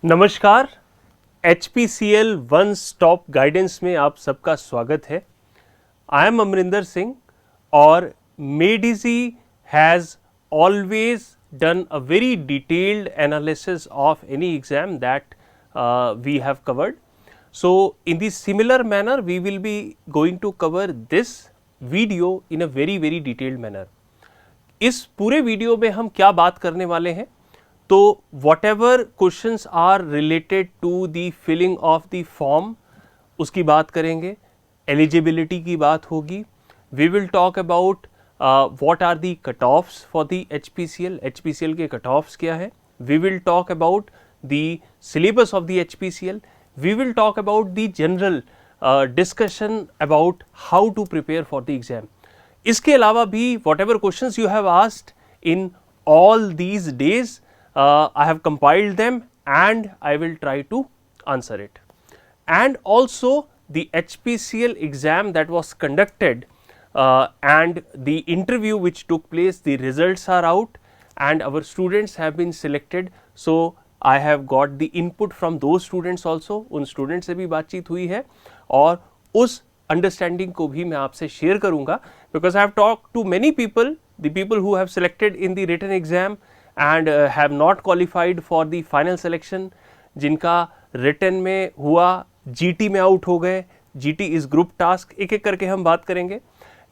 नमस्कार, HPCL one stop guidance में आप सबका स्वागत है। आई एम अमरिंदर सिंह और Made Easy has always done a very detailed analysis of any exam that we have covered. So in the similar manner we will be going to cover this video in a very detailed manner. इस पूरे video में हम क्या बात करने वाले हैं, तो whatever questions are related to the filling of the form उसकी बात करेंगे, एलिजिबिलिटी की बात होगी, we will talk about what are the cut offs for the HPCL के कट ऑफ्स क्या है, we will talk about the syllabus of the HPCL, we will talk about the general discussion about how to prepare for the exam. इसके अलावा भी whatever questions you have asked in all these days, I have compiled them and I will try to answer it. And also the HPCL exam that was conducted and the interview which took place, the results are out and our students have been selected. So I have got the input from those students also. उन students से भी बातचीत हुई है और उस understanding को भी मैं आपसे share करूँगा, because I have talked to many people, the people who have selected in the written exam and have not qualified for the final selection, जिनका written में हुआ GT में आउट हो गए, GT इज ग्रुप टास्क, एक एक करके हम बात करेंगे,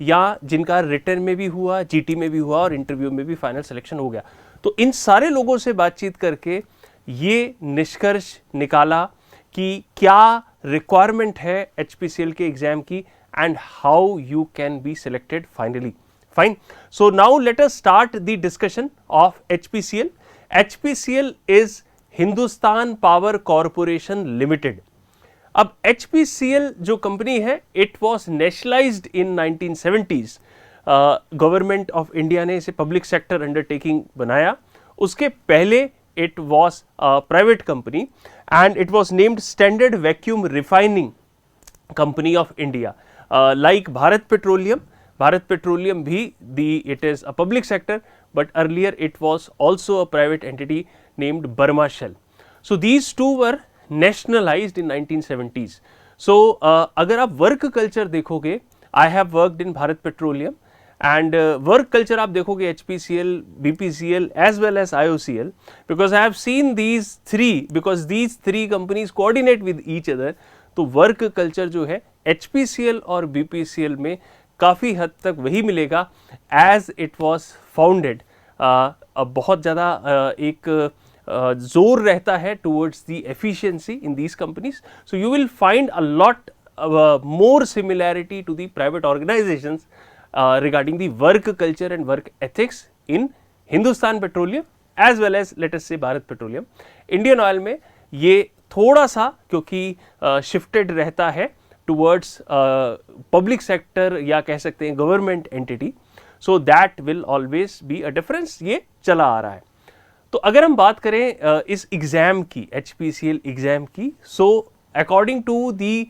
या जिनका written में भी हुआ, GT में भी हुआ और इंटरव्यू में भी फाइनल सिलेक्शन हो गया। तो इन सारे लोगों से बातचीत करके ये निष्कर्ष निकाला कि क्या रिक्वायरमेंट है HPCL के एग्जाम की and how you can be selected finally. Fine. So now let us start the discussion of HPCL. HPCL is Hindustan Power Corporation Limited. अब HPCL जो कंपनी है, it was nationalized in 1970s. Government of India ने इसे public sector undertaking बनाया। उसके पहले it was a private company and it was named Standard Vacuum Refining Company of India. Like Bharat Petroleum भी it is a public sector, but earlier it was also a private entity named Burma Shell. So these two were nationalized in 1970s. So अगर आप work culture देखोगे, I have worked in Bharat Petroleum and work culture आप देखोगे HPCL, BPCL as well as IOCL, because I have seen these three, because these three companies coordinate with each other. तो work culture जो है HPCL और BPCL में काफ़ी हद तक वही मिलेगा एज इट वॉज फाउंडेड। बहुत ज़्यादा एक जोर रहता है towards the efficiency in these companies. So you will find a lot more similarity to the private organisations regarding the work culture and work ethics in Hindustan Petroleum as well as let us say Bharat petroleum. Indian oil में ये थोड़ा सा क्योंकि shifted रहता है towards public sector या कह सकते हैं government entity, so that will always be a difference, ये चला आ रहा है। तो अगर हम बात करें इस एग्जाम की, HPCL एग्जाम की, so according to the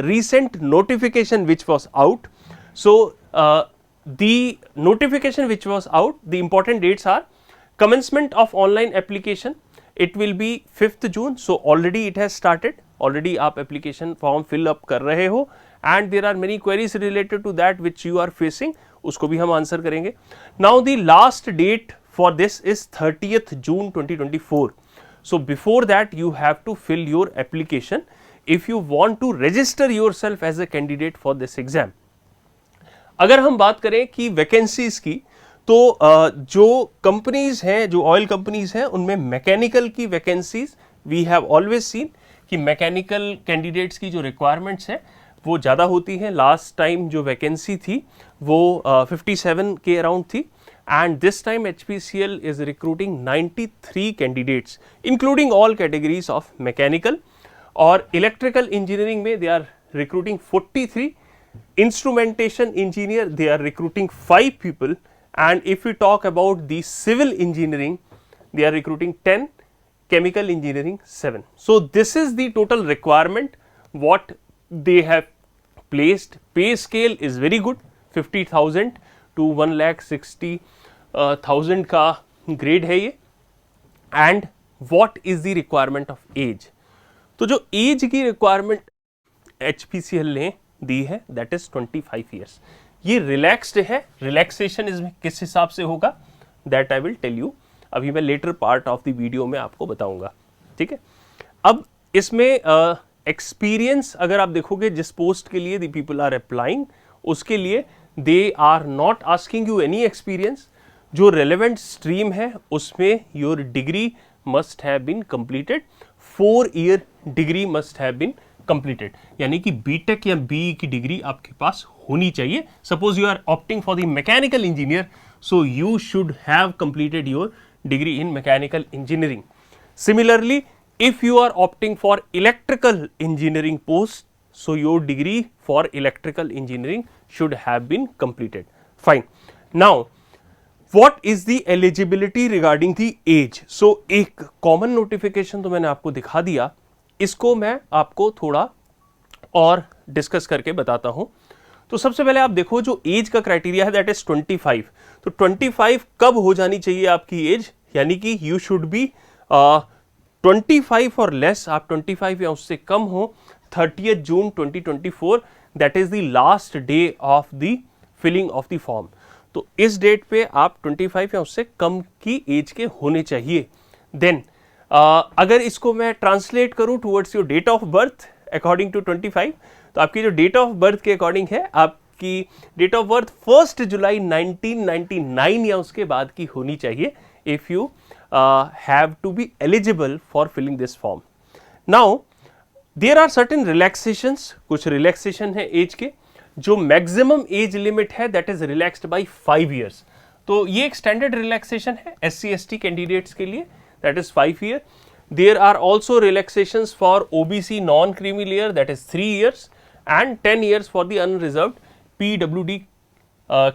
recent notification which was out, so the notification which was out, the important dates are commencement of online application, it will be 5th June, so already it has started, already आप application form fill up कर रहे हो and there are many queries related to that which you are facing, उसको भी हम answer करेंगे। Now the last date for this is 30th June 2024, so before that you have to fill your application if you want to register yourself as a candidate for this exam. अगर हम बात करें कि vacancies की, तो जो companies हैं, जो ऑयल कंपनीज हैं, उनमें मैकेनिकल की vacancies we have always seen कि मैकेनिकल कैंडिडेट्स की जो रिक्वायरमेंट्स हैं वो ज़्यादा होती हैं। लास्ट टाइम जो वैकेंसी थी वो 57 के अराउंड थी and this time HPCL is recruiting 93 candidates including all categories of mechanical, और इलेक्ट्रिकल इंजीनियरिंग में they are recruiting 43, instrumentation engineer they are recruiting 5 people, and if we talk about the civil engineering they are recruiting 10, chemical engineering 7. So this is the total requirement what they have placed. Pay scale is very good, 50,000 to 1,60,000 का grade है ये, and what is the requirement of age. तो जो age की requirement HPCL ने दी है that is 25 years. ये रिलैक्स्ड है, रिलैक्सेशन इसमें किस हिसाब से होगा that I will tell you, अभी मैं later part of the video में आपको बताऊंगा, ठीक है। अब इसमें एक्सपीरियंस अगर आप देखोगे जिस पोस्ट के लिए द पीपल आर अप्लाइंग, उसके लिए they are not asking you any experience. जो रेलेवेंट स्ट्रीम है उसमें your degree must have been completed, 4 year degree must have been completed, यानी कि बीटेक या बीई की डिग्री आपके पास होनी चाहिए। Suppose you are opting for the mechanical engineer, so you should have completed your degree in mechanical engineering. Similarly, if you are opting for electrical engineering post, so your degree for electrical engineering should have been completed. Fine. Now, what is the eligibility regarding the age? So, एक common notification तो मैंने आपको दिखा दिया, इसको मैं आपको थोड़ा और डिस्कस करके बताता हूँ। तो सबसे पहले आप देखो जो एज का क्राइटेरिया है दैट इज 25। तो 25 कब हो जानी चाहिए आपकी एज, यानी कि यू शुड बी 25 और लेस, आप 25 या उससे कम हो 30 जून 2024, that is the last day of the filling of the form. तो इस डेट पे आप 25 या उससे कम की एज के होने चाहिए। देन अगर इसको मैं ट्रांसलेट करूं towards your date of birth according to 25, तो आपकी जो डेट ऑफ बर्थ के अकॉर्डिंग है, आपकी डेट ऑफ बर्थ 1 जुलाई 1999 या उसके बाद की होनी चाहिए if you have to be eligible for filling this form. Now there are certain relaxations, कुछ रिलैक्सेशन है एज के। जो मैक्सिमम एज लिमिट है that is relaxed by 5 years. तो ये एक स्टैंडर्ड रिलैक्सेशन है SC/ST कैंडिडेट्स के लिए, that is 5 year. There are also relaxations for OBC non-creamy layer, that is 3 years, and 10 years for the unreserved PWD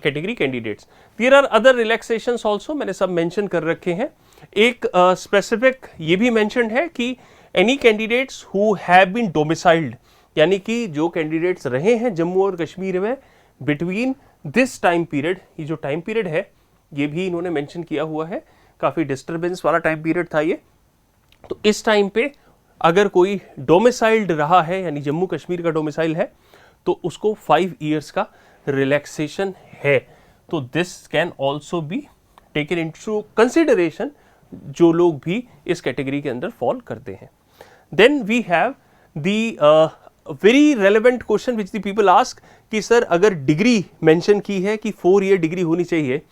category candidates. There are other relaxations also, मैंने सब mention कर रखे हैं। एक specific ये भी mentioned है कि any candidates who have been domiciled, यानी कि जो candidates रहे हैं जम्मू और कश्मीर में between this time period, ये जो time period है ये भी इन्होंने mention किया हुआ है, काफ़ी disturbance वाला time period था ये। तो इस टाइम पे अगर कोई डोमिसाइल्ड रहा है यानी जम्मू कश्मीर का डोमिसाइल है तो उसको 5 इयर्स का रिलैक्सेशन है। तो this can also be taken into consideration जो लोग भी इस कैटेगरी के अंदर फॉल करते हैं। Then we have the very relevant question which the people ask कि सर अगर डिग्री मेंशन की है कि 4 ईयर डिग्री होनी चाहिए,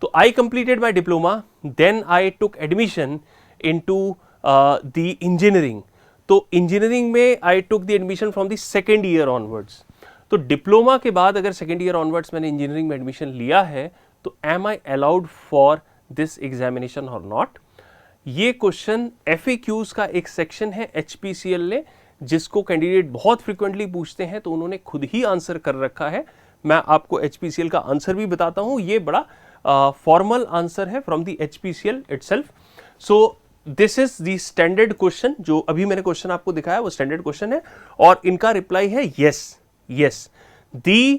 तो I completed my diploma, then I took admission into the engineering. तो इंजीनियरिंग में I took the admission from the second year onwards. तो डिप्लोमा के बाद अगर सेकेंड ईयर ऑनवर्ड्स मैंने इंजीनियरिंग में एडमिशन लिया है तो am I allowed for this examination और नॉट। ये क्वेश्चन FAQs का एक सेक्शन है HPCL ने, जिसको कैंडिडेट बहुत फ्रिक्वेंटली पूछते हैं, तो उन्होंने खुद ही आंसर कर रखा है। मैं आपको HPCL का आंसर भी बताता हूँ, ये बड़ा फॉर्मल आंसर है from the HPCL itself. So this is the standard question, जो अभी मैंने क्वेश्चन आपको दिखाया वो स्टैंडर्ड क्वेश्चन है, और इनका रिप्लाई है yes yes. The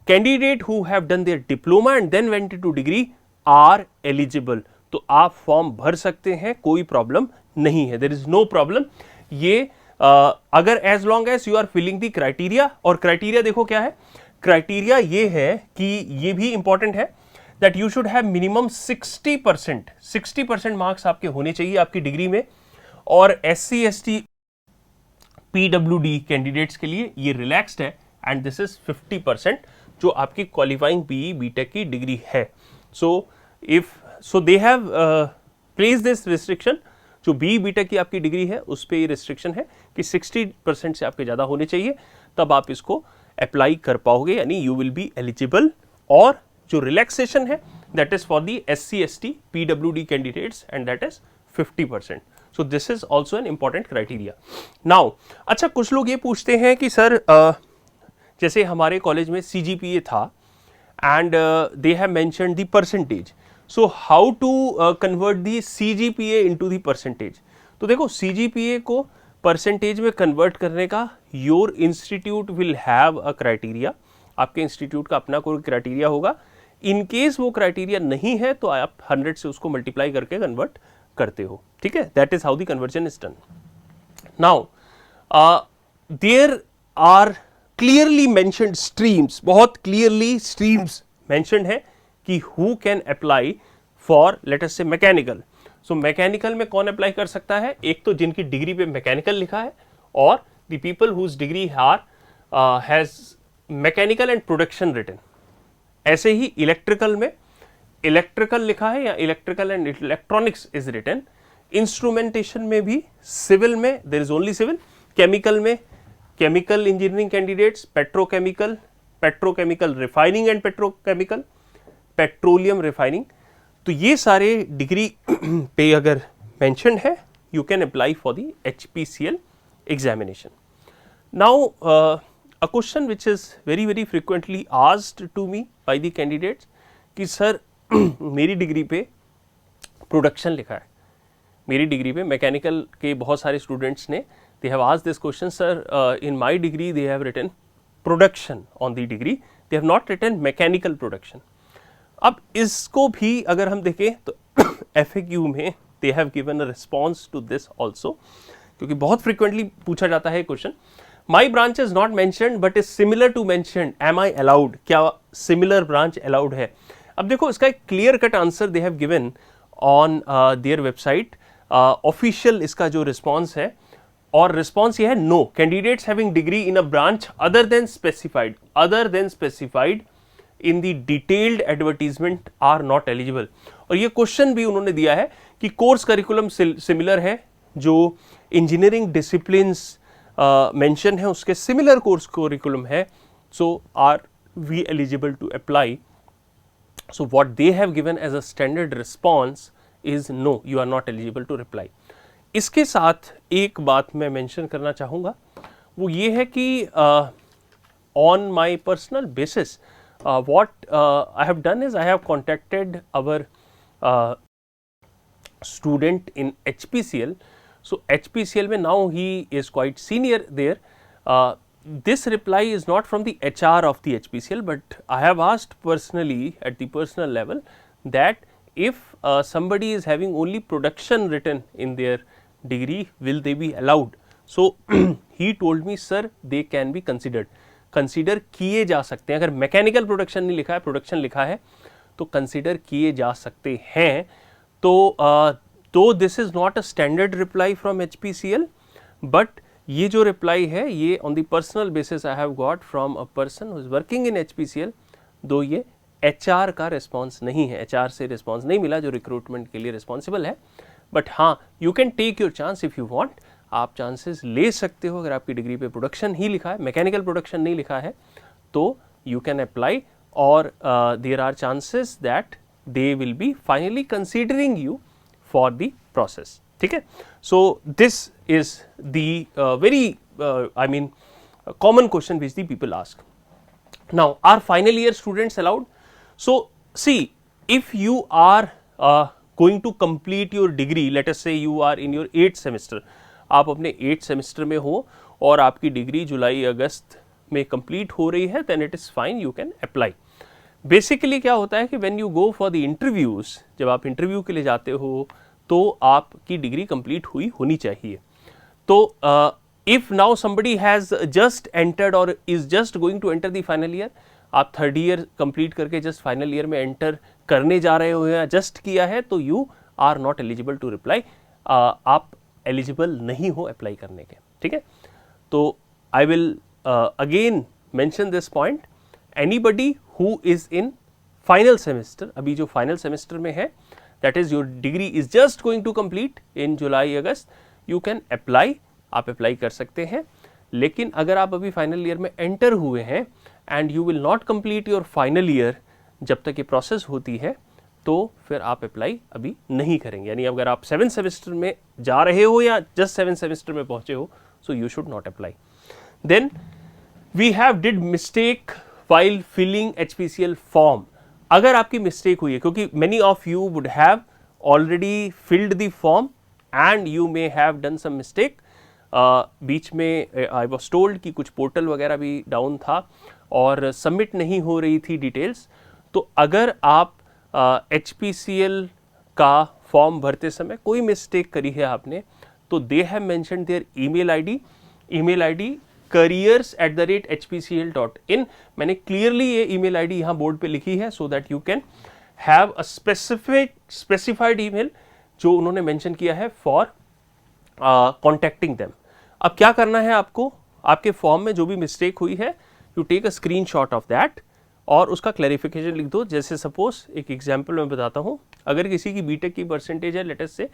candidate who have done their diploma and then went to degree are eligible. तो आप फॉर्म भर सकते हैं, कोई प्रॉब्लम नहीं है, देयर इज नो प्रॉब्लम। ये अगर as long as you are filling the criteria, और क्राइटेरिया देखो क्या है, क्राइटेरिया ये है कि ये भी इंपॉर्टेंट है that you should have minimum 60% marks आपके होने चाहिए आपकी डिग्री में। और SC/ST PWD कैंडिडेट्स के लिए ये रिलैक्स्ड है एंड दिस इज 50% जो आपकी क्वालिफाइंग BE BTech की डिग्री है। So they have place this restriction, जो BE BTech की आपकी डिग्री है उस पर ये रिस्ट्रिक्शन है कि 60% से आपके ज़्यादा होने चाहिए, तब आप इसको अप्लाई कर पाओगे, यानी यू विल बी एलिजिबल। और जो रिलैक्सेशन है that is for the SC/ST PWD candidates and that is 50%। So this is also an important criteria. Now अच्छा, कुछ लोग ये पूछते हैं कि सर जैसे हमारे कॉलेज में CGPA था and they have mentioned the percentage, so how to convert the CGPA into the percentage. तो देखो CGPA को परसेंटेज में कन्वर्ट करने का your institute will have a criteria, आपके इंस्टीट्यूट का अपना कोई क्राइटेरिया होगा। इन केस वो क्राइटेरिया नहीं है तो आप 100 से उसको मल्टीप्लाई करके कन्वर्ट करते हो, ठीक है, that is how the conversion is done. Now there are clearly mentioned streams, बहुत क्लियरली स्ट्रीम्स मेंशन्ड है कि who can apply for let us से मैकेनिकल. सो मैकेनिकल में कौन अप्लाई कर सकता है? एक तो जिनकी डिग्री पे मैकेनिकल लिखा है, और the people whose degree are has mechanical and production written. ऐसे ही इलेक्ट्रिकल में इलेक्ट्रिकल लिखा है या electrical and electronics is written. Instrumentation में भी, सिविल में there is only civil, chemical में chemical engineering candidates, petrochemical, petrochemical refining and petrochemical, petroleum refining. तो ये सारे डिग्री पे अगर मेंशन्ड है, you can apply for the HPCL examination. Now a question which is very very frequently asked to me by the candidates कि sir मेरी degree पे production लिखा है, मेरी डिग्री पे मैकेनिकल के बहुत सारे स्टूडेंट्स ने they have asked this question, sir in my degree they have written production on the degree, they have not written mechanical production. अब इसको भी अगर हम देखें तो FAQ में they have given a response to this also, क्योंकि बहुत फ्रिक्वेंटली पूछा जाता है question. My branch is not mentioned but is similar to mentioned, am I allowed, क्या सिमिलर ब्रांच अलाउड है? अब देखो इसका एक clear cut answer they have given on their website, official इसका जो रिस्पॉन्स है, और रिस्पॉन्स ये है no, candidates having degree in a branch other than specified in the detailed advertisement are not eligible. और ये क्वेश्चन भी उन्होंने दिया है कि कोर्स करिकुलम सिमिलर है, जो इंजीनियरिंग डिसिप्लिन्स मेंशन है उसके सिमिलर कोर्स करिकुलम है, so are we eligible to apply. So what they have given as a standard response is no, you are not eligible to reply. इसके साथ एक बात मैं मेंशन करना चाहूँगा, वो ये है कि on my personal basis what I have done is I have contacted our student in HPCL. So HPCL mein now he is quite senior there. This reply is not from the HR of the HPCL, but I have asked personally at the personal level that if somebody is having only production written in their degree, will they be allowed? So he told me, sir, they can be considered. Consider किए जा सकते हैं. अगर mechanical production नहीं लिखा है, production लिखा है, तो कंसीडर किए जा सकते हैं. तो this is not a standard reply from HPCL, but ये जो रिप्लाई है ये on the personal basis I have got from a person who is working in HPCL, दो ये HR का रिस्पॉन्स नहीं है, HR से रिस्पॉन्स नहीं मिला जो रिक्रूटमेंट के लिए रिस्पॉन्सिबल है. बट हाँ, you can take your chance if you want, आप चांसेस ले सकते हो. अगर आपकी डिग्री पे प्रोडक्शन ही लिखा है, मैकेनिकल प्रोडक्शन नहीं लिखा है, तो यू कैन अप्लाई, और there are chances that they will be finally considering you for the process. ठीक है, so this is the very I mean common question which the people ask. Now are final year students allowed? So see, if you are going to complete your degree, let us say you are in your 8th semester, आप अपने 8th semester में हो और आपकी degree जुलाई अगस्त में complete हो रही है, then it is fine, you can apply. Basically क्या होता है कि when you go for the interviews, जब आप इंटरव्यू के लिए जाते हो तो आपकी डिग्री कंप्लीट हुई होनी चाहिए. तो if now somebody has just entered और is just going to enter the final year, आप 3rd ईयर कंप्लीट करके जस्ट फाइनल ईयर में एंटर करने जा रहे हो या जस्ट किया है, तो you are not eligible to reply. आप एलिजिबल नहीं हो अप्लाई करने के. ठीक है, तो I will again mention this point, anybody who is in final semester, अभी जो फाइनल सेमेस्टर में है, that is your degree is just going to complete in July August, you can apply, आप अप्लाई कर सकते हैं. लेकिन अगर आप अभी फाइनल ईयर में एंटर हुए हैं and you will not complete your final year जब तक ये प्रोसेस होती है, तो फिर आप अप्लाई अभी नहीं करेंगे. यानी अगर आप 7th सेमेस्टर में जा रहे हो या जस्ट 7th सेमेस्टर में पहुंचे हो, so you should not apply. Then we have did mistake while filling HPCL form. अगर आपकी मिस्टेक हुई है, क्योंकि many of you would have already filled the form and you may have done some mistake. बीच में I was told कि कुछ portal वगैरह भी डाउन था और सबमिट नहीं हो रही थी डिटेल्स. तो अगर आप HPCL का फॉर्म भरते समय कोई मिस्टेक करी है आपने, तो दे have mentioned there email ID careers@hpcl.in। मैंने क्लियरली ये ईमेल आईडी यहाँ बोर्ड पे लिखी है, so that you can have a specified email जो उन्होंने मेंशन किया है फॉर कॉन्टेक्टिंग देम। अब क्या करना है आपको, आपके फॉर्म में जो भी मिस्टेक हुई है, you take a screenshot of that और उसका क्लैरिफिकेशन लिख दो। जैसे सपोज एक एग्जांपल मैं बताता हूँ, अगर किसी की बीटेक की परसेंटेज है लेट अस से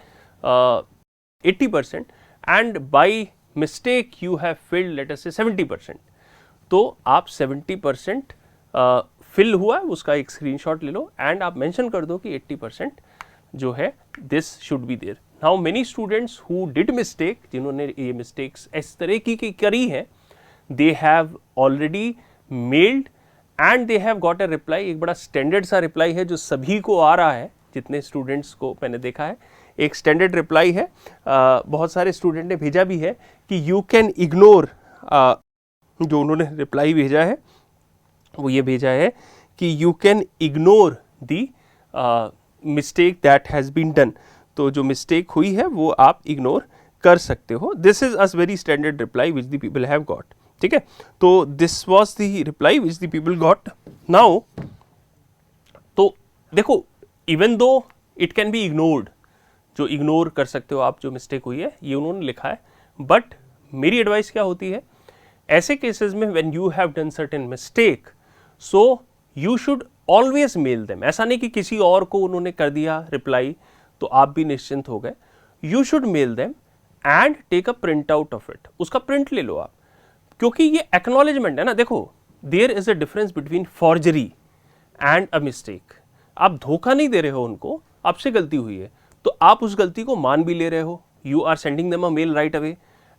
80% and by mistake you have filled late us से 70%, तो आप 70% फिल हुआ उसका एक स्क्रीनशॉट ले लो एंड आप मेंशन कर दो कि 80% जो है this should be there. Now many students who did mistake, जिन्होंने ये मिस्टेक्स इस तरह की करी है, they have already mailed and they have got a reply. एक बड़ा स्टैंडर्ड सा रिप्लाई है जो सभी को आ रहा है, जितने स्टूडेंट्स को मैंने देखा है एक स्टैंडर्ड रिप्लाई है। बहुत सारे स्टूडेंट ने भेजा भी है कि यू कैन इग्नोर, जो उन्होंने रिप्लाई भेजा है वो ये भेजा है कि you can ignore the mistake that has been done. तो जो मिस्टेक हुई है वो आप इग्नोर कर सकते हो। This is a very standard reply which the people have got. ठीक है, तो this was the reply which the people got. Now तो देखो, even though it can be ignored, जो इग्नोर कर सकते हो आप जो मिस्टेक हुई है, ये उन्होंने लिखा है। बट मेरी एडवाइस क्या होती है, ऐसे केसेस में when you have done certain mistake, so you should always mail them. ऐसा नहीं कि किसी और को उन्होंने कर दिया रिप्लाई तो आप भी निश्चिंत हो गए। You should mail them and take a print out of it, उसका प्रिंट ले लो आप, क्योंकि ये एक्नॉलेजमेंट है ना। देखो, there is a difference between forgery and a mistake. आप धोखा नहीं दे रहे हो उनको, आपसे गलती हुई है तो आप उस गलती को मान भी ले रहे हो। You are sending them a mail right away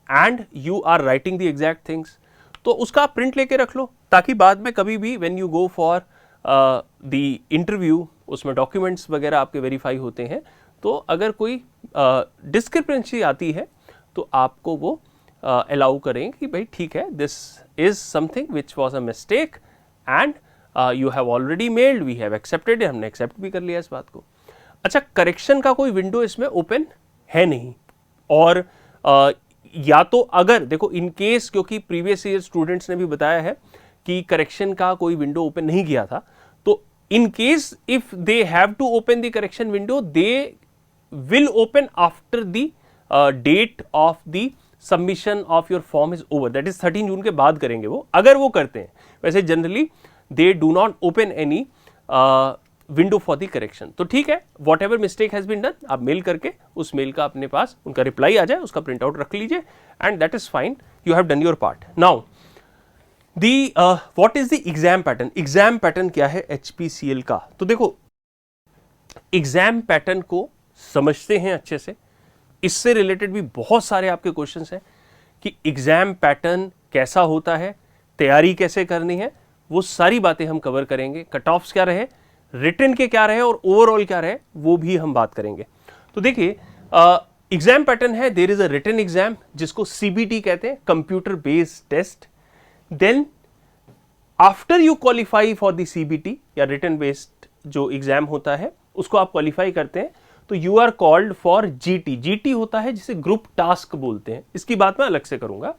and you are writing the exact things. तो उसका आप प्रिंट लेके रख लो, ताकि बाद में कभी भी when you go for the interview, उसमें डॉक्यूमेंट्स वगैरह आपके वेरीफाई होते हैं, तो अगर कोई डिस्क्रिपेंसी आती है तो आपको वो अलाउ करें कि भाई ठीक है, this is something which was a mistake and you have already mailed, we have accepted, हमने एक्सेप्ट भी कर लिया इस बात को। अच्छा, करेक्शन का कोई विंडो इसमें ओपन है नहीं, और या तो अगर देखो इन केस, क्योंकि प्रीवियस ईयर स्टूडेंट्स ने भी बताया है कि करेक्शन का कोई विंडो ओपन नहीं किया था, तो in case if they have to open the correction window, they will open after the date of the submission of your form is over, that is 13 June के बाद करेंगे वो, अगर वो करते हैं। वैसे generally they do not open any window for the correction. तो ठीक है, whatever mistake has been done, आप मेल करके उस मेल का अपने पास उनका रिप्लाई आ जाए, उसका प्रिंट आउट रख लीजिए and that is fine, you have done your part. Now the what is the exam pattern. Exam pattern क्या है HPCL का, तो देखो एग्जाम पैटर्न को समझते हैं अच्छे से। इससे रिलेटेड भी बहुत सारे आपके क्वेश्चंस हैं कि एग्जाम पैटर्न कैसा होता है, तैयारी कैसे करनी है, वो सारी बातें हम कवर करेंगे। कट ऑफ्स क्या रहे, रिटन के क्या रहे और ओवरऑल क्या रहे, वो भी हम बात करेंगे। तो देखिए, एग्जाम पैटर्न है, there is a written exam जिसको CBT कहते हैं, computer based test. Then after you qualify for the CBT या रिटन बेस्ड जो एग्जाम होता है उसको आप क्वालिफाई करते हैं, तो you are called for GT होता है जिसे ग्रुप टास्क बोलते हैं, इसकी बात मैं अलग से करूंगा।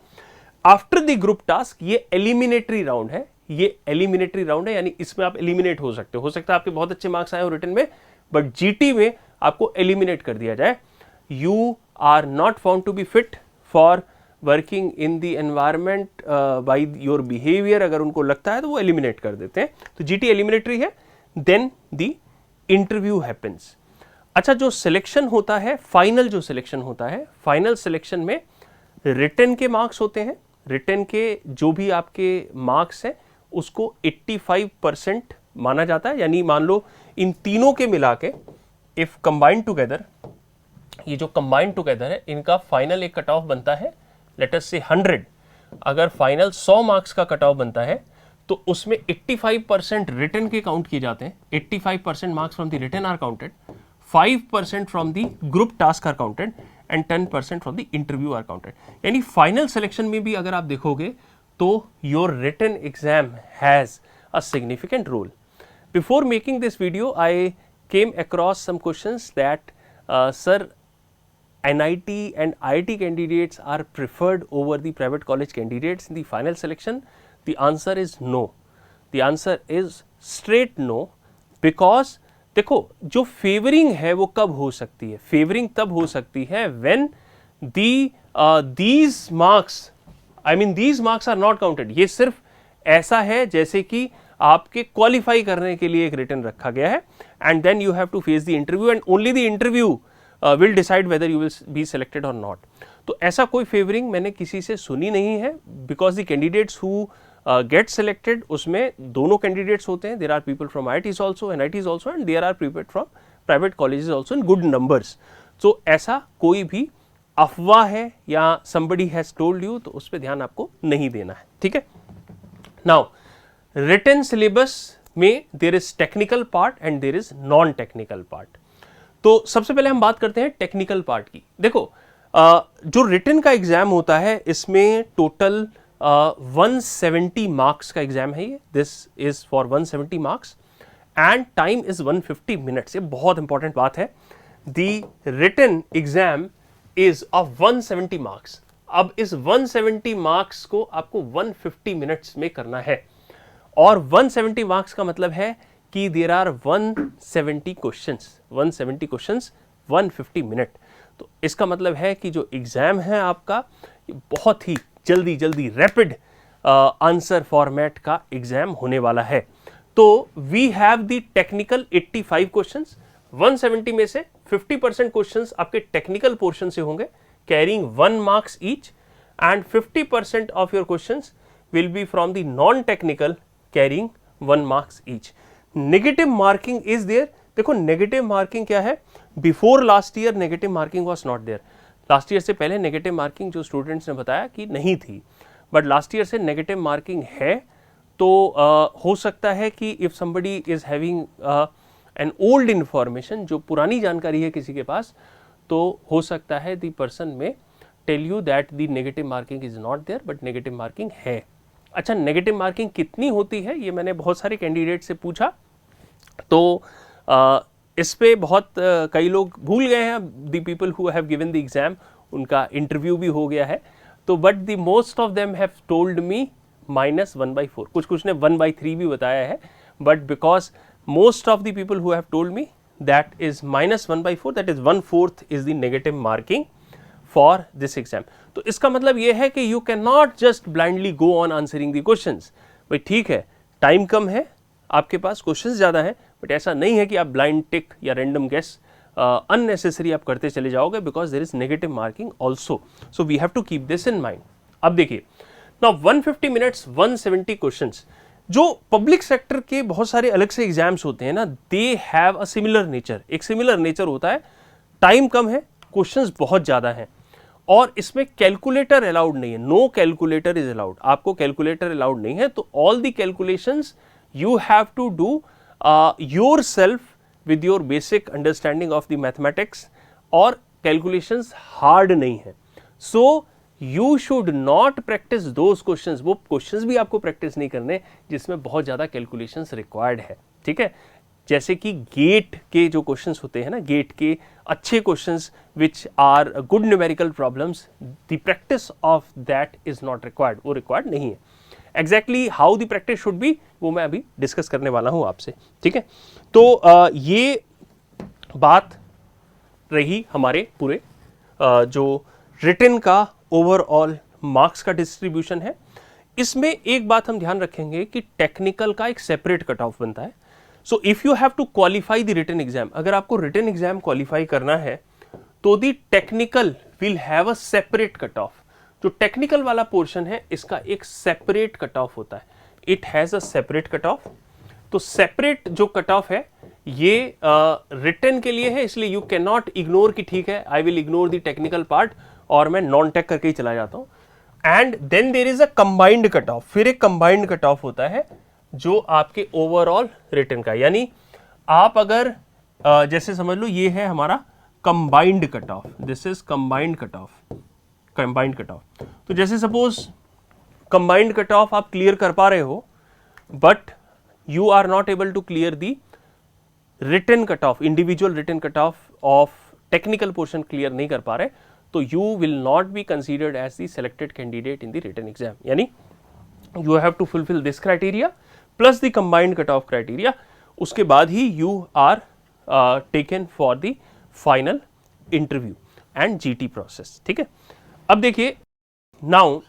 आफ्टर द ग्रुप टास्क ये एलिमिनेटरी राउंड है, ये एलिमिनेटरी राउंड है, यानी इसमें आप एलिमिनेट हो सकते हो। हो सकता है आपके बहुत अच्छे मार्क्स आए हो रिटन में, बट GT में आपको एलिमिनेट कर दिया जाए। You are not found to be fit for working in the environment by your behaviour, अगर उनको लगता है तो वो एलिमिनेट कर देते हैं। तो GT एलिमिनेटरी है। Then the interview happens. अच्छा, जो सिलेक्शन होता है, फाइनल जो सिलेक्शन होता है, फाइनल सिलेक्शन में रिटन के मार्क्स होते हैं। रिटन के जो भी आपके मार्क्स हैं उसको 85% माना जाता है, यानी मान लो इन तीनों के मिला के इफ कंबाइंड टुगेदर, ये जो कंबाइंड टुगेदर है इनका फाइनल एक कट ऑफ बनता है लेट अस से 100। अगर फाइनल 100 मार्क्स का कट ऑफ बनता है तो उसमें 85% रिटन के काउंट किए जाते हैं। 85% marks from the written are counted, 5% from the group task are counted and 10% from the interview are counted. यानी फाइनल सिलेक्शन में भी अगर आप देखोगे तो your written exam has a significant role. Before making this video I came across some questions that sir, NIT and IIT candidates are preferred over the private college candidates in the final selection? The answer is no. The answer is straight no, because देखो जो favouring है वो कब हो सकती है? Favouring तब हो सकती है when these marks, I mean these marks are not counted. ये सिर्फ ऐसा है जैसे कि आपके क्वालिफाई करने के लिए एक रिटन रखा गया है, and then you have to face the interview and only the interview will decide whether you will be selected और नॉट. तो ऐसा कोई फेवरिंग मैंने किसी से सुनी नहीं है, because the candidates who get selected उसमें दोनों कैंडिडेट्स होते हैं. There are people from IITs also, NITs also, and there are people from private colleges also in good numbers. So ऐसा कोई भी अफवाह है या somebody has told you, तो उस पर ध्यान आपको नहीं देना है. ठीक है. नाउ रिटन सिलेबस में there is technical part and there is non technical part. तो सबसे पहले हम बात करते हैं टेक्निकल पार्ट की. देखो जो रिटन का एग्जाम होता है इसमें टोटल 170 मार्क्स का एग्जाम है. ये this is for 170 marks and time is 150 minutes. ये बहुत इंपॉर्टेंट बात है. The written exam is of 170 marks. अब इस 170 मार्क्स को आपको 150 मिनट्स में करना है, और 170 मार्क्स का मतलब है कि there are 170 questions. 170 questions 150 minute. तो इसका मतलब है कि जो एग्जाम है आपका ये बहुत ही जल्दी जल्दी रैपिड आंसर फॉर्मेट का एग्जाम होने वाला है. तो we have the technical 85 questions. 170 में से 50% क्वेश्चंस आपके टेक्निकल पोर्शन से होंगे, carrying 1 marks each, and 50% of your questions will be from the non technical carrying 1 marks each. Negative marking is there. देखो नेगेटिव मार्किंग क्या है? Before last year negative marking was not there. Last year से पहले negative marking जो students ने बताया कि नहीं थी, बट लास्ट ईयर से नेगेटिव मार्किंग है. तो हो सकता है कि if somebody is having an old information, जो पुरानी जानकारी है किसी के पास, तो हो सकता है the person may tell you that the negative marking is not there, but negative marking है. अच्छा, नेगेटिव मार्किंग कितनी होती है ये मैंने बहुत सारे कैंडिडेट से पूछा, तो इस पे बहुत कई लोग भूल गए हैं. The people who have given the exam, उनका इंटरव्यू भी हो गया है, तो but the most of them have told me -1/4. कुछ ने 1/3 भी बताया है, but because most of the people who have told me that is -1/4, that is 1/4 is the negative marking for this exam. तो इसका मतलब ये है कि you cannot just blindly go on answering the questions. भाई ठीक है, टाइम कम है, आपके पास क्वेश्चंस ज़्यादा हैं, बट ऐसा नहीं है कि आप ब्लाइंड टिक या रैंडम गेस अननेसेसरी आप करते चले जाओगे, because there is negative marking also. So we have to keep this in mind. अब देखिए, नाउ 150 मिनट्स 170 क्वेश्चंस. जो पब्लिक सेक्टर के बहुत सारे अलग से एग्जाम्स होते हैं ना, they have a similar nature. एक सिमिलर नेचर होता है, टाइम कम है, क्वेश्चंस बहुत ज़्यादा हैं, और इसमें कैलकुलेटर अलाउड नहीं है. No calculator is allowed. आपको कैलकुलेटर अलाउड नहीं है, तो all the calculations you have to do yourself with your basic understanding of the mathematics, और कैलकुलेशंस हार्ड नहीं है. So you should not practice those questions. वो क्वेश्चंस भी आपको प्रैक्टिस नहीं करने जिसमें बहुत ज़्यादा कैलकुलेशंस रिक्वायर्ड है. ठीक है, जैसे कि गेट के जो क्वेश्चंस होते हैं ना, गेट के अच्छे questions which are good numerical problems, the practice of that is not required. वो रिक्वायर्ड नहीं है. Exactly how the practice should be वो मैं अभी डिस्कस करने वाला हूँ आपसे. ठीक है, तो ये बात रही हमारे पूरे जो रिटन का ओवरऑल मार्क्स का डिस्ट्रीब्यूशन है. इसमें एक बात हम ध्यान रखेंगे कि टेक्निकल का एक सेपरेट कट ऑफ बनता है. So if you have to qualify the written exam, अगर आपको रिटन एग्जाम क्वालिफाई करना है तो the technical will have a separate cut off. जो टेक्निकल वाला पोर्शन है इसका एक सेपरेट कट ऑफ होता है. It has a separate cut off. तो सेपरेट जो कट ऑफ है ये रिटन के लिए है, इसलिए यू कैन नॉट इग्नोर कि ठीक है I will ignore the technical part और मैं नॉन टेक करके ही चला जाता हूं. And then there is a combined cut off. फिर एक कंबाइंड कट ऑफ होता है जो आपके ओवरऑल रिटन का, यानी आप अगर जैसे समझ लो ये है हमारा combined cut off. This is combined cut off. Combined cut off, तो जैसे सपोज कंबाइंड कट ऑफ आप क्लियर कर पा रहे हो, but you are not able to clear the written cut off, individual written cut off technical portion clear नहीं कर पा रहे तो you will not be considered as the selected candidate in the written exam, यानी you have to fulfil this criteria plus the combined cut off criteria, उसके बाद ही you are taken for the final interview and GT process. ठीक है, अब देखिए now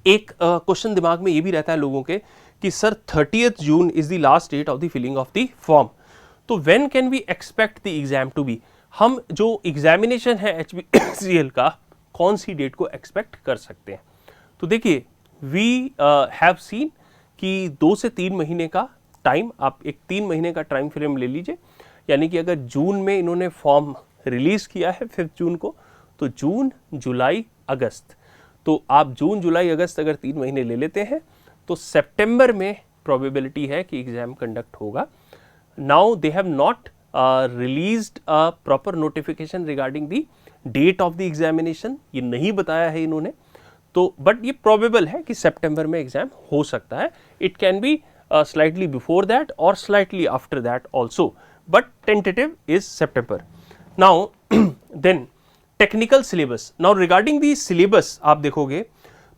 एक question दिमाग में ये भी रहता है लोगों के कि sir 30th June is the last date of the filling of the form, तो when can we expect the exam to be, हम जो एग्जामिनेशन है HPCL का कौन सी डेट को एक्सपेक्ट कर सकते हैं। तो देखिए वी हैव सीन कि 2 से 3 महीने का टाइम, आप एक 3 महीने का टाइम फ्रेम ले लीजिए, यानी कि अगर जून में इन्होंने फॉर्म रिलीज किया है 5 जून को, तो जून जुलाई अगस्त, तो आप जून जुलाई अगस्त अगर 3 महीने ले लेते हैं तो सितंबर में प्रोबेबिलिटी है कि एग्जाम कंडक्ट होगा। Now they have not released a proper notification regarding the date of the examination, ये नहीं बताया है इन्होंने, तो बट ये प्रोबेबल है कि सितंबर में एग्जाम हो सकता है। It can be slightly before that और slightly after that also, but tentative is सितंबर। Now then technical syllabus, now regarding the syllabus आप देखोगे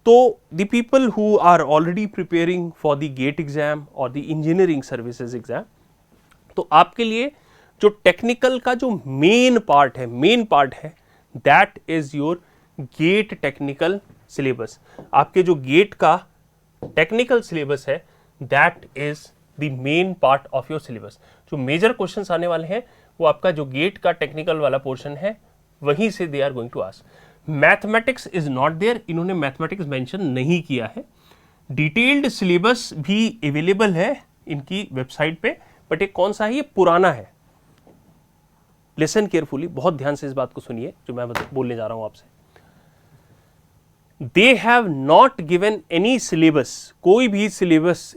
तो the people who are already preparing for the GATE exam और the engineering services exam, तो आपके लिए जो टेक्निकल का जो मेन पार्ट है that is your GATE technical syllabus. आपके जो गेट का टेक्निकल सिलेबस है that is the main part of your syllabus. जो मेजर क्वेश्चंस आने वाले हैं वो आपका जो गेट का टेक्निकल वाला पोर्शन है वहीं से they are going to ask. Mathematics is not there, इन्होंने मैथमेटिक्स मेंशन नहीं किया है। डिटेल्ड सिलेबस भी अवेलेबल है इनकी वेबसाइट पे, बट ये कौन सा है, ये पुराना है। लिसन केयरफुली, बहुत ध्यान से इस बात को सुनिए जो मैं बोलने जा रहा हूं आपसे। दे have not given any syllabus, कोई भी सिलेबस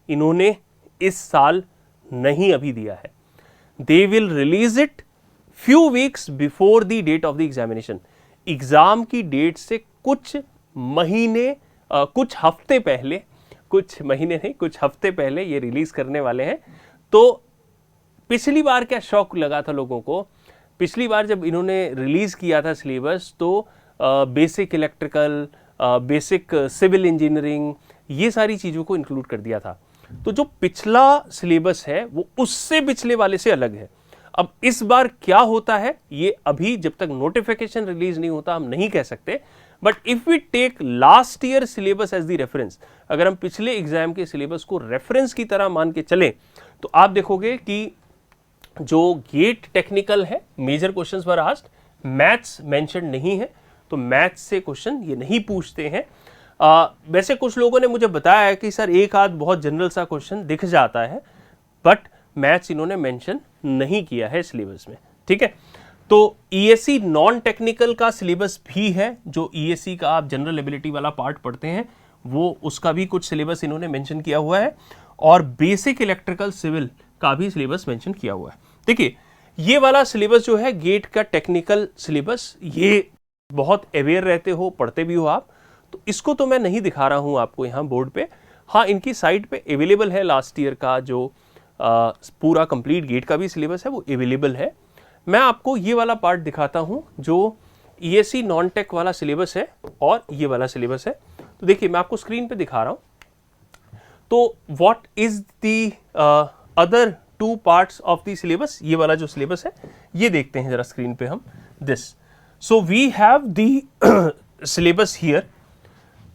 इन्होंने इस साल नहीं अभी दिया है। They will release it few weeks before the date of the examination, exam की डेट से कुछ महीने कुछ हफ्ते पहले, कुछ महीने नहीं कुछ हफ्ते पहले ये रिलीज करने वाले हैं। तो पिछली बार क्या शौक लगा था लोगों को, पिछली बार जब इन्होंने रिलीज किया था सिलेबस तो basic electrical, basic civil engineering, ये सारी चीज़ों को इंक्लूड कर दिया था। तो जो पिछला सिलेबस है वो उससे पिछले वाले से अलग है। अब इस बार क्या होता है ये अभी जब तक नोटिफिकेशन रिलीज नहीं होता हम नहीं कह सकते, but if we take last year syllabus as the reference, अगर हम पिछले एग्जाम के सिलेबस को रेफरेंस की तरह मान के चलें तो आप देखोगे कि जो गेट टेक्निकल है major questions were asked, maths mention नहीं है, तो मैथ्स से क्वेश्चन ये नहीं पूछते हैं। वैसे कुछ लोगों ने मुझे बताया है कि सर एक आध बहुत जनरल सा क्वेश्चन दिख जाता है, बट मैथ्स इन्होंने मेंशन नहीं किया है सिलेबस में। ठीक है, तो ईएससी नॉन टेक्निकल का सिलेबस भी है, जो ईएससी का आप जनरल एबिलिटी वाला पार्ट पढ़ते हैं वो उसका भी कुछ सिलेबस इन्होंने मेंशन किया हुआ है, और बेसिक इलेक्ट्रिकल सिविल का भी सिलेबस मेंशन किया हुआ है। देखिए ये वाला सिलेबस जो है गेट का टेक्निकल सिलेबस, ये बहुत अवेयर रहते हो, पढ़ते भी हो आप, तो इसको तो मैं नहीं दिखा रहा हूं आपको यहाँ बोर्ड पे। हाँ, इनकी साइट पे अवेलेबल है लास्ट ईयर का जो पूरा कंप्लीट गेट का भी सिलेबस है वो अवेलेबल है। मैं आपको ये वाला पार्ट दिखाता हूं जो ईएससी नॉन टेक वाला सिलेबस है और ये वाला सिलेबस है। तो देखिए मैं आपको स्क्रीन पे दिखा रहा हूं। तो what is the other 2 parts of the syllabus, ये वाला जो सिलेबस है ये देखते हैं जरा स्क्रीन पे हम this. So we have the syllabus here,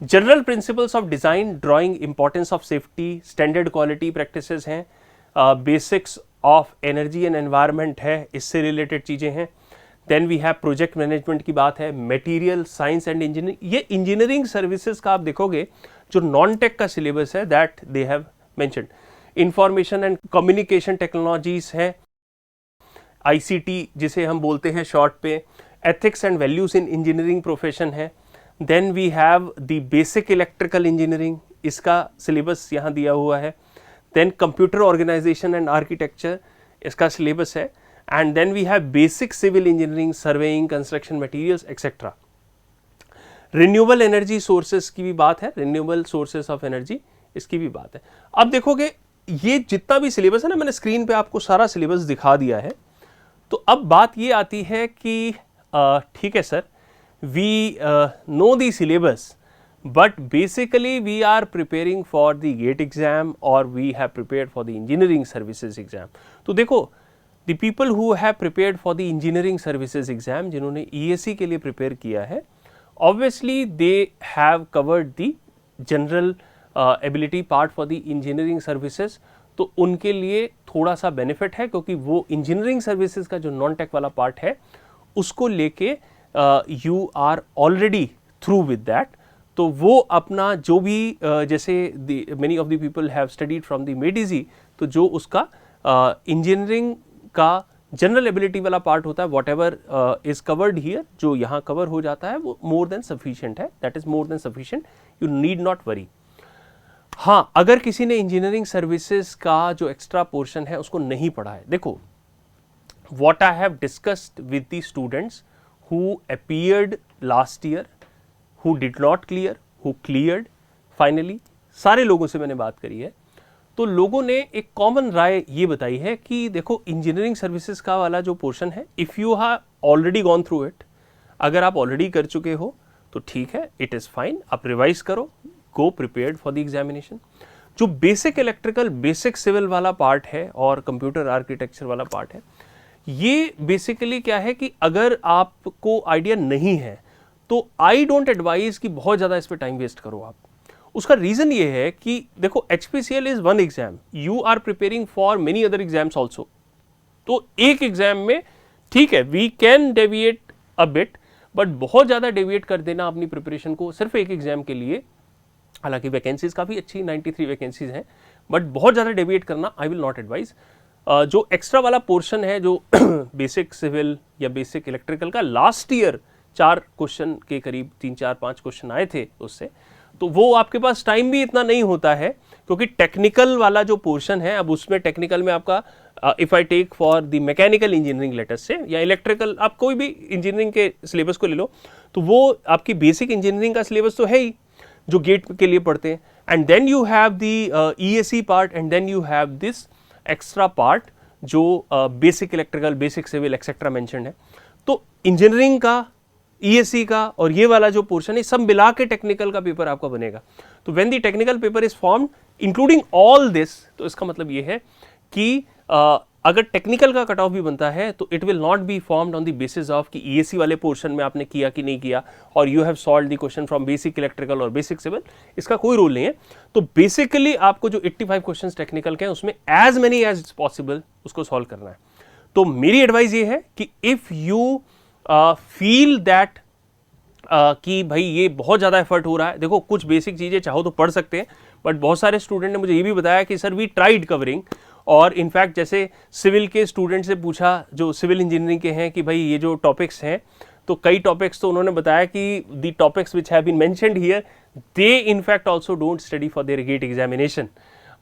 general principles of design, drawing, importance of safety, standard quality practices हैं, basics of energy and environment है, इससे रिलेटेड चीज़ें हैं। Then we have project management की बात है, मटेरियल साइंस एंड इंजीनियरिंग, ये engineering services का आप देखोगे जो नॉन टेक का सिलेबस है that they have mentioned. Information and communication technologies है, आईसीटी जिसे हम बोलते हैं शॉर्ट पे, ethics and values in engineering profession है। Then we have the basic electrical engineering, इसका सिलेबस यहाँ दिया हुआ है। Then computer organisation and architecture, इसका सिलेबस है। And then we have basic civil engineering, surveying, construction materials etcetera. Renewable energy sources की भी बात है, रिन्यूएबल सोर्सेस ऑफ एनर्जी इसकी भी बात है। अब देखोगे ये जितना भी सिलेबस है ना, मैंने स्क्रीन पे आपको सारा सिलेबस दिखा दिया है। तो अब बात ये आती है कि ठीक है sir, we know the syllabus, but basically we are preparing for the GATE exam or we have prepared for the engineering services exam. तो देखो, the people who have prepared for the engineering services exam, जिन्होंने ESE के लिए prepare किया है, obviously they have covered the general ability part for the engineering services. तो उनके लिए थोड़ा सा benefit है, क्योंकि वो engineering services का जो non tech वाला part है उसको लेके you are already through with that. तो वो अपना जो भी जैसे many of the people have studied from the Made Easy, तो जो उसका इंजीनियरिंग का जनरल एबिलिटी वाला पार्ट होता है, what ever is covered here, जो यहाँ कवर हो जाता है, वो मोर देन सफिशिएंट है, that is more than sufficient, you need not worry. हाँ, अगर किसी ने इंजीनियरिंग सर्विसेज का जो एक्स्ट्रा पोर्शन है उसको नहीं पढ़ा है, देखो what I have discussed with the students who appeared last year, who did not clear, who cleared finally, सारे लोगों से मैंने बात करी है. तो लोगों ने एक कॉमन राय ये बताई है कि देखो इंजीनियरिंग सर्विसेज का वाला जो पोर्शन है, if you have already gone through it, अगर आप ऑलरेडी कर चुके हो तो ठीक है, इट इज़ फाइन, आप रिवाइज करो, गो प्रिपेयर्ड फॉर द एग्जामिनेशन. जो बेसिक इलेक्ट्रिकल, बेसिक सिविल वाला पार्ट है और कंप्यूटर आर्किटेक्चर वाला पार्ट है, ये बेसिकली क्या है कि अगर आपको आइडिया नहीं है तो आई डोंट एडवाइज कि बहुत ज़्यादा इस पर टाइम वेस्ट करो आप. उसका रीज़न ये है कि देखो HPCL is one exam, you are preparing for many other exams also. तो एक एग्जाम में ठीक है, we can deviate a bit, but बहुत ज़्यादा डेविएट कर देना अपनी प्रिपरेशन को सिर्फ एक एग्जाम के लिए, हालांकि वैकेंसीज काफ़ी अच्छी 93 वैकेंसीज हैं, बट बहुत ज़्यादा डेविएट करना आई विल नॉट एडवाइज. जो एक्स्ट्रा वाला पोर्शन है, जो बेसिक सिविल या बेसिक इलेक्ट्रिकल का लास्ट ईयर 4 क्वेश्चन के करीब 3, 4, 5 क्वेश्चन आए थे उससे, तो वो आपके पास टाइम भी इतना नहीं होता है, क्योंकि टेक्निकल वाला जो पोर्शन है, अब उसमें टेक्निकल में आपका if I take for the mechanical engineering letters से या इलेक्ट्रिकल, आप कोई भी इंजीनियरिंग के सिलेबस को ले लो, तो वो आपकी बेसिक इंजीनियरिंग का सिलेबस तो है ही जो गेट के लिए पढ़ते हैं, and then you have the ESE part, and then you have this extra part जो basic electrical, basic civil etcetera mentioned है. तो इंजीनियरिंग का, ESE का और ये वाला जो पोर्शन है, सब मिला के टेक्निकल का पेपर आपका बनेगा. तो when the technical paper is formed including all this, तो इसका मतलब ये है कि अगर टेक्निकल का कट ऑफ भी बनता है तो it will not be formed on the basis of कि ESE वाले पोर्शन में आपने किया कि नहीं किया, और you have solved the question from basic electrical और बेसिक सिविल, इसका कोई रोल नहीं है. तो बेसिकली आपको जो 85 क्वेश्चन टेक्निकल के हैं उसमें एज मेनी एज पॉसिबल उसको सॉल्व करना है. तो मेरी एडवाइस ये है कि इफ़ यू फील दैट कि भाई ये बहुत ज़्यादा एफर्ट हो रहा है, देखो कुछ बेसिक चीज़ें चाहो तो पढ़ सकते हैं, बट बहुत सारे स्टूडेंट ने मुझे ये भी बताया कि सर वी ट्राइड कवरिंग, और इनफैक्ट जैसे सिविल के स्टूडेंट से पूछा जो सिविल इंजीनियरिंग के हैं कि भाई ये जो टॉपिक्स हैं, तो कई टॉपिक्स तो उन्होंने बताया कि the topics which have been mentioned here, they in fact also don't study for their GATE examination.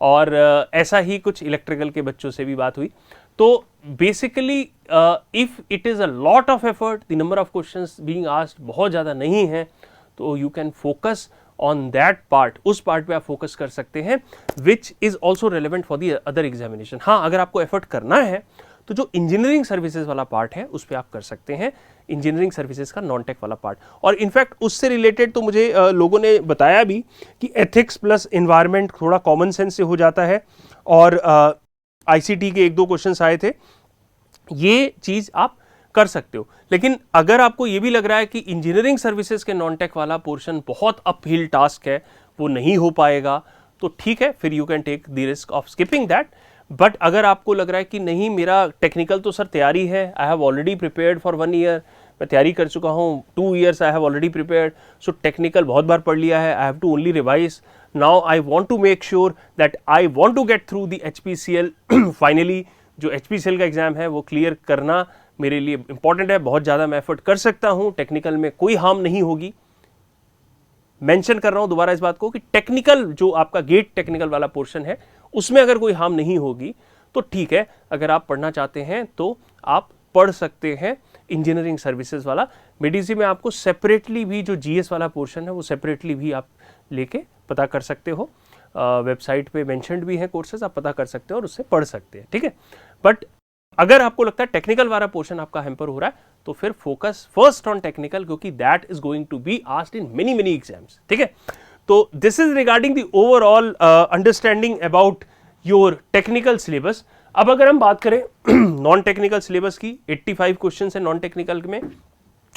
और ऐसा ही कुछ इलेक्ट्रिकल के बच्चों से भी बात हुई. तो basically if it is a lot of effort, the number of questions being asked बहुत ज़्यादा नहीं है, तो you can focus on that part, उस पार्ट पे आप फोकस कर सकते हैं, which is also relevant for the other examination. हाँ, अगर आपको एफर्ट करना है तो जो इंजीनियरिंग सर्विसेज वाला पार्ट है उस पर आप कर सकते हैं, इंजीनियरिंग सर्विसेज का नॉन टेक वाला पार्ट. और इनफैक्ट उससे रिलेटेड तो मुझे लोगों ने बताया भी कि एथिक्स प्लस एनवायरनमेंट थोड़ा कॉमन सेंस से हो जाता है, और ICT के 1-2 क्वेश्चंस आए थे, ये चीज़ आप कर सकते हो. लेकिन अगर आपको ये भी लग रहा है कि इंजीनियरिंग सर्विसेज के नॉन टेक वाला पोर्शन बहुत अपहिल टास्क है, वो नहीं हो पाएगा, तो ठीक है, फिर you can take the risk of skipping that. But अगर आपको लग रहा है कि नहीं, मेरा टेक्निकल तो सर तैयारी है, I have already prepared for 1 year, मैं तैयारी कर चुका हूँ, 2 years I have already prepared, so technical बहुत बार पढ़ लिया है, I have to only revise, now I want to make sure that I want to get through the HPCL. Finally जो HPCL का एग्जाम है वो क्लियर करना मेरे लिए इंपॉर्टेंट है, बहुत ज़्यादा मैं एफर्ट कर सकता हूँ, टेक्निकल में कोई हार्म नहीं होगी. मेंशन कर रहा हूँ दोबारा इस बात को कि टेक्निकल जो आपका गेट टेक्निकल वाला पोर्शन है उसमें अगर कोई हार्म नहीं होगी तो ठीक है, अगर आप पढ़ना चाहते हैं तो आप पढ़ सकते हैं इंजीनियरिंग सर्विसेज वाला. मेडिसी में आपको सेपरेटली भी जो GS वाला पोर्शन है वो सेपरेटली भी आप लेके पता कर सकते हो, वेबसाइट पे मेंशन्ड भी है कोर्सेज, आप पता कर सकते हो और उससे पढ़ सकते हैं, ठीक है. बट अगर आपको लगता है टेक्निकल वाला पोर्शन आपका हैम्पर हो रहा है तो फिर फोकस फर्स्ट ऑन टेक्निकल, क्योंकि that is going to be asked in many many exams, ठीक है। तो this is regarding the overall understanding about your technical syllabus. अब अगर हम बात करें नॉन टेक्निकल सिलेबस की, 85 क्वेश्चन है नॉन टेक्निकल में,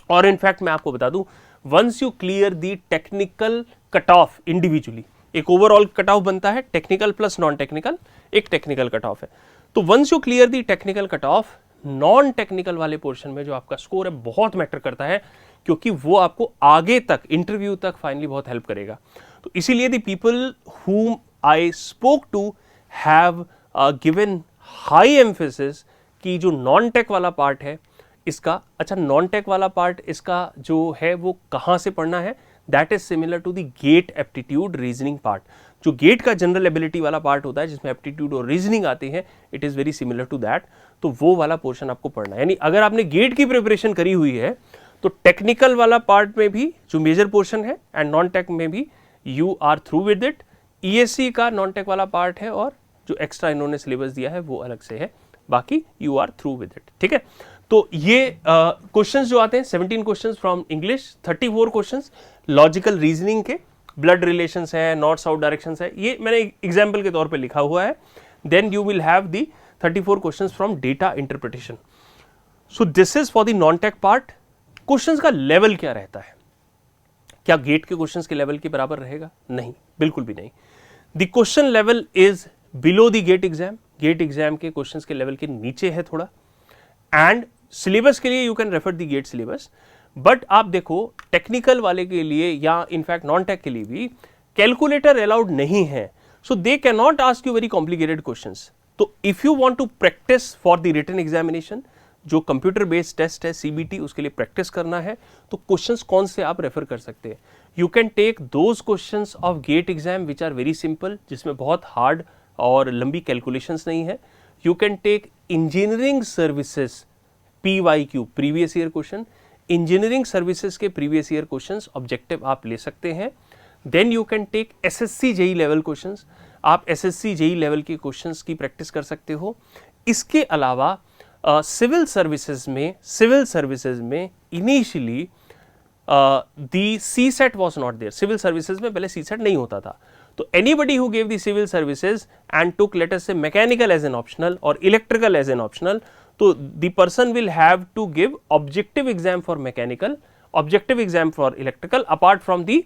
और इनफैक्ट मैं आपको बता दूं, once you clear the technical cut off individually, एक ओवरऑल कट ऑफ बनता है टेक्निकल प्लस नॉन टेक्निकल, एक टेक्निकल कट ऑफ है। तो once you clear the technical cut off, non technical वाले पोर्शन में जो आपका स्कोर है बहुत मैटर करता है, क्योंकि वो आपको आगे तक इंटरव्यू तक फाइनली बहुत हेल्प करेगा। तो इसीलिए the people whom I spoke to have given high emphasis कि जो नॉन टेक वाला पार्ट है इसका, अच्छा नॉन टेक वाला पार्ट इसका जो है वो कहाँ से पढ़ना है, that is similar to the GATE aptitude reasoning part. जो गेट का जनरल एबिलिटी वाला पार्ट होता है जिसमें एप्टीट्यूड और रीजनिंग आती है, it is very similar to that. तो वो वाला पोर्शन आपको पढ़ना है, यानी अगर आपने गेट की प्रिपरेशन करी हुई है तो टेक्निकल वाला पार्ट में भी जो मेजर पोर्शन है एंड नॉन टेक में भी you are through with it. ESE का नॉन टेक वाला पार्ट है और जो एक्स्ट्रा इन्होंने सिलेबस दिया है वो अलग से है, बाकी you are through with it, ठीक है। तो ये क्वेश्चंस जो आते हैं 17 questions from English, 34 questions logical reasoning के, ब्लड रिलेशंस है, नॉर्थ साउथ डायरेक्शंस है, ये मैंने एग्जाम्पल के तौर पे लिखा हुआ है। Then you will have the 34 questions from data interpretation. So this is for the non tech part. Questions का लेवल क्या रहता है? क्या गेट के क्वेश्चंस के लेवल के बराबर रहेगा? नहीं, बिल्कुल भी नहीं। The question level is below the GATE exam, GATE exam के क्वेश्चंस के लेवल के नीचे है थोड़ा। एंड सिलेबस के लिए you can refer the GATE syllabus, but आप देखो टेक्निकल वाले के लिए या इनफैक्ट नॉन टेक के लिए भी कैलकुलेटर अलाउड नहीं है, so they can not ask you very complicated questions. तो if you want to practice for the written examination, जो कंप्यूटर बेस्ड टेस्ट है सीबीटी, उसके लिए प्रैक्टिस करना है, तो क्वेश्चंस कौन से आप रेफर कर सकते हैं? You can take those questions of GATE exam which are very simple, जिसमें बहुत हार्ड और लंबी कैलकुलेशंस नहीं है। You can take engineering services PYQ, previous year question, engineering services के प्रीवियस ईयर क्वेश्चंस ऑब्जेक्टिव आप ले सकते हैं। Then you can take SSC JEE level questions, आप SSC JEE लेवल के क्वेश्चंस की प्रैक्टिस कर सकते हो। इसके अलावा सिविल सर्विसेज में initially the CSET was not there. Civil services में पहले CSET नहीं होता था, तो anybody who gave the civil services and took let us से मैकेनिकल एज एन ऑप्शनल और इलेक्ट्रिकल एज एन ऑप्शनल, तो the person will have to give objective exam for mechanical, objective exam for electrical apart from the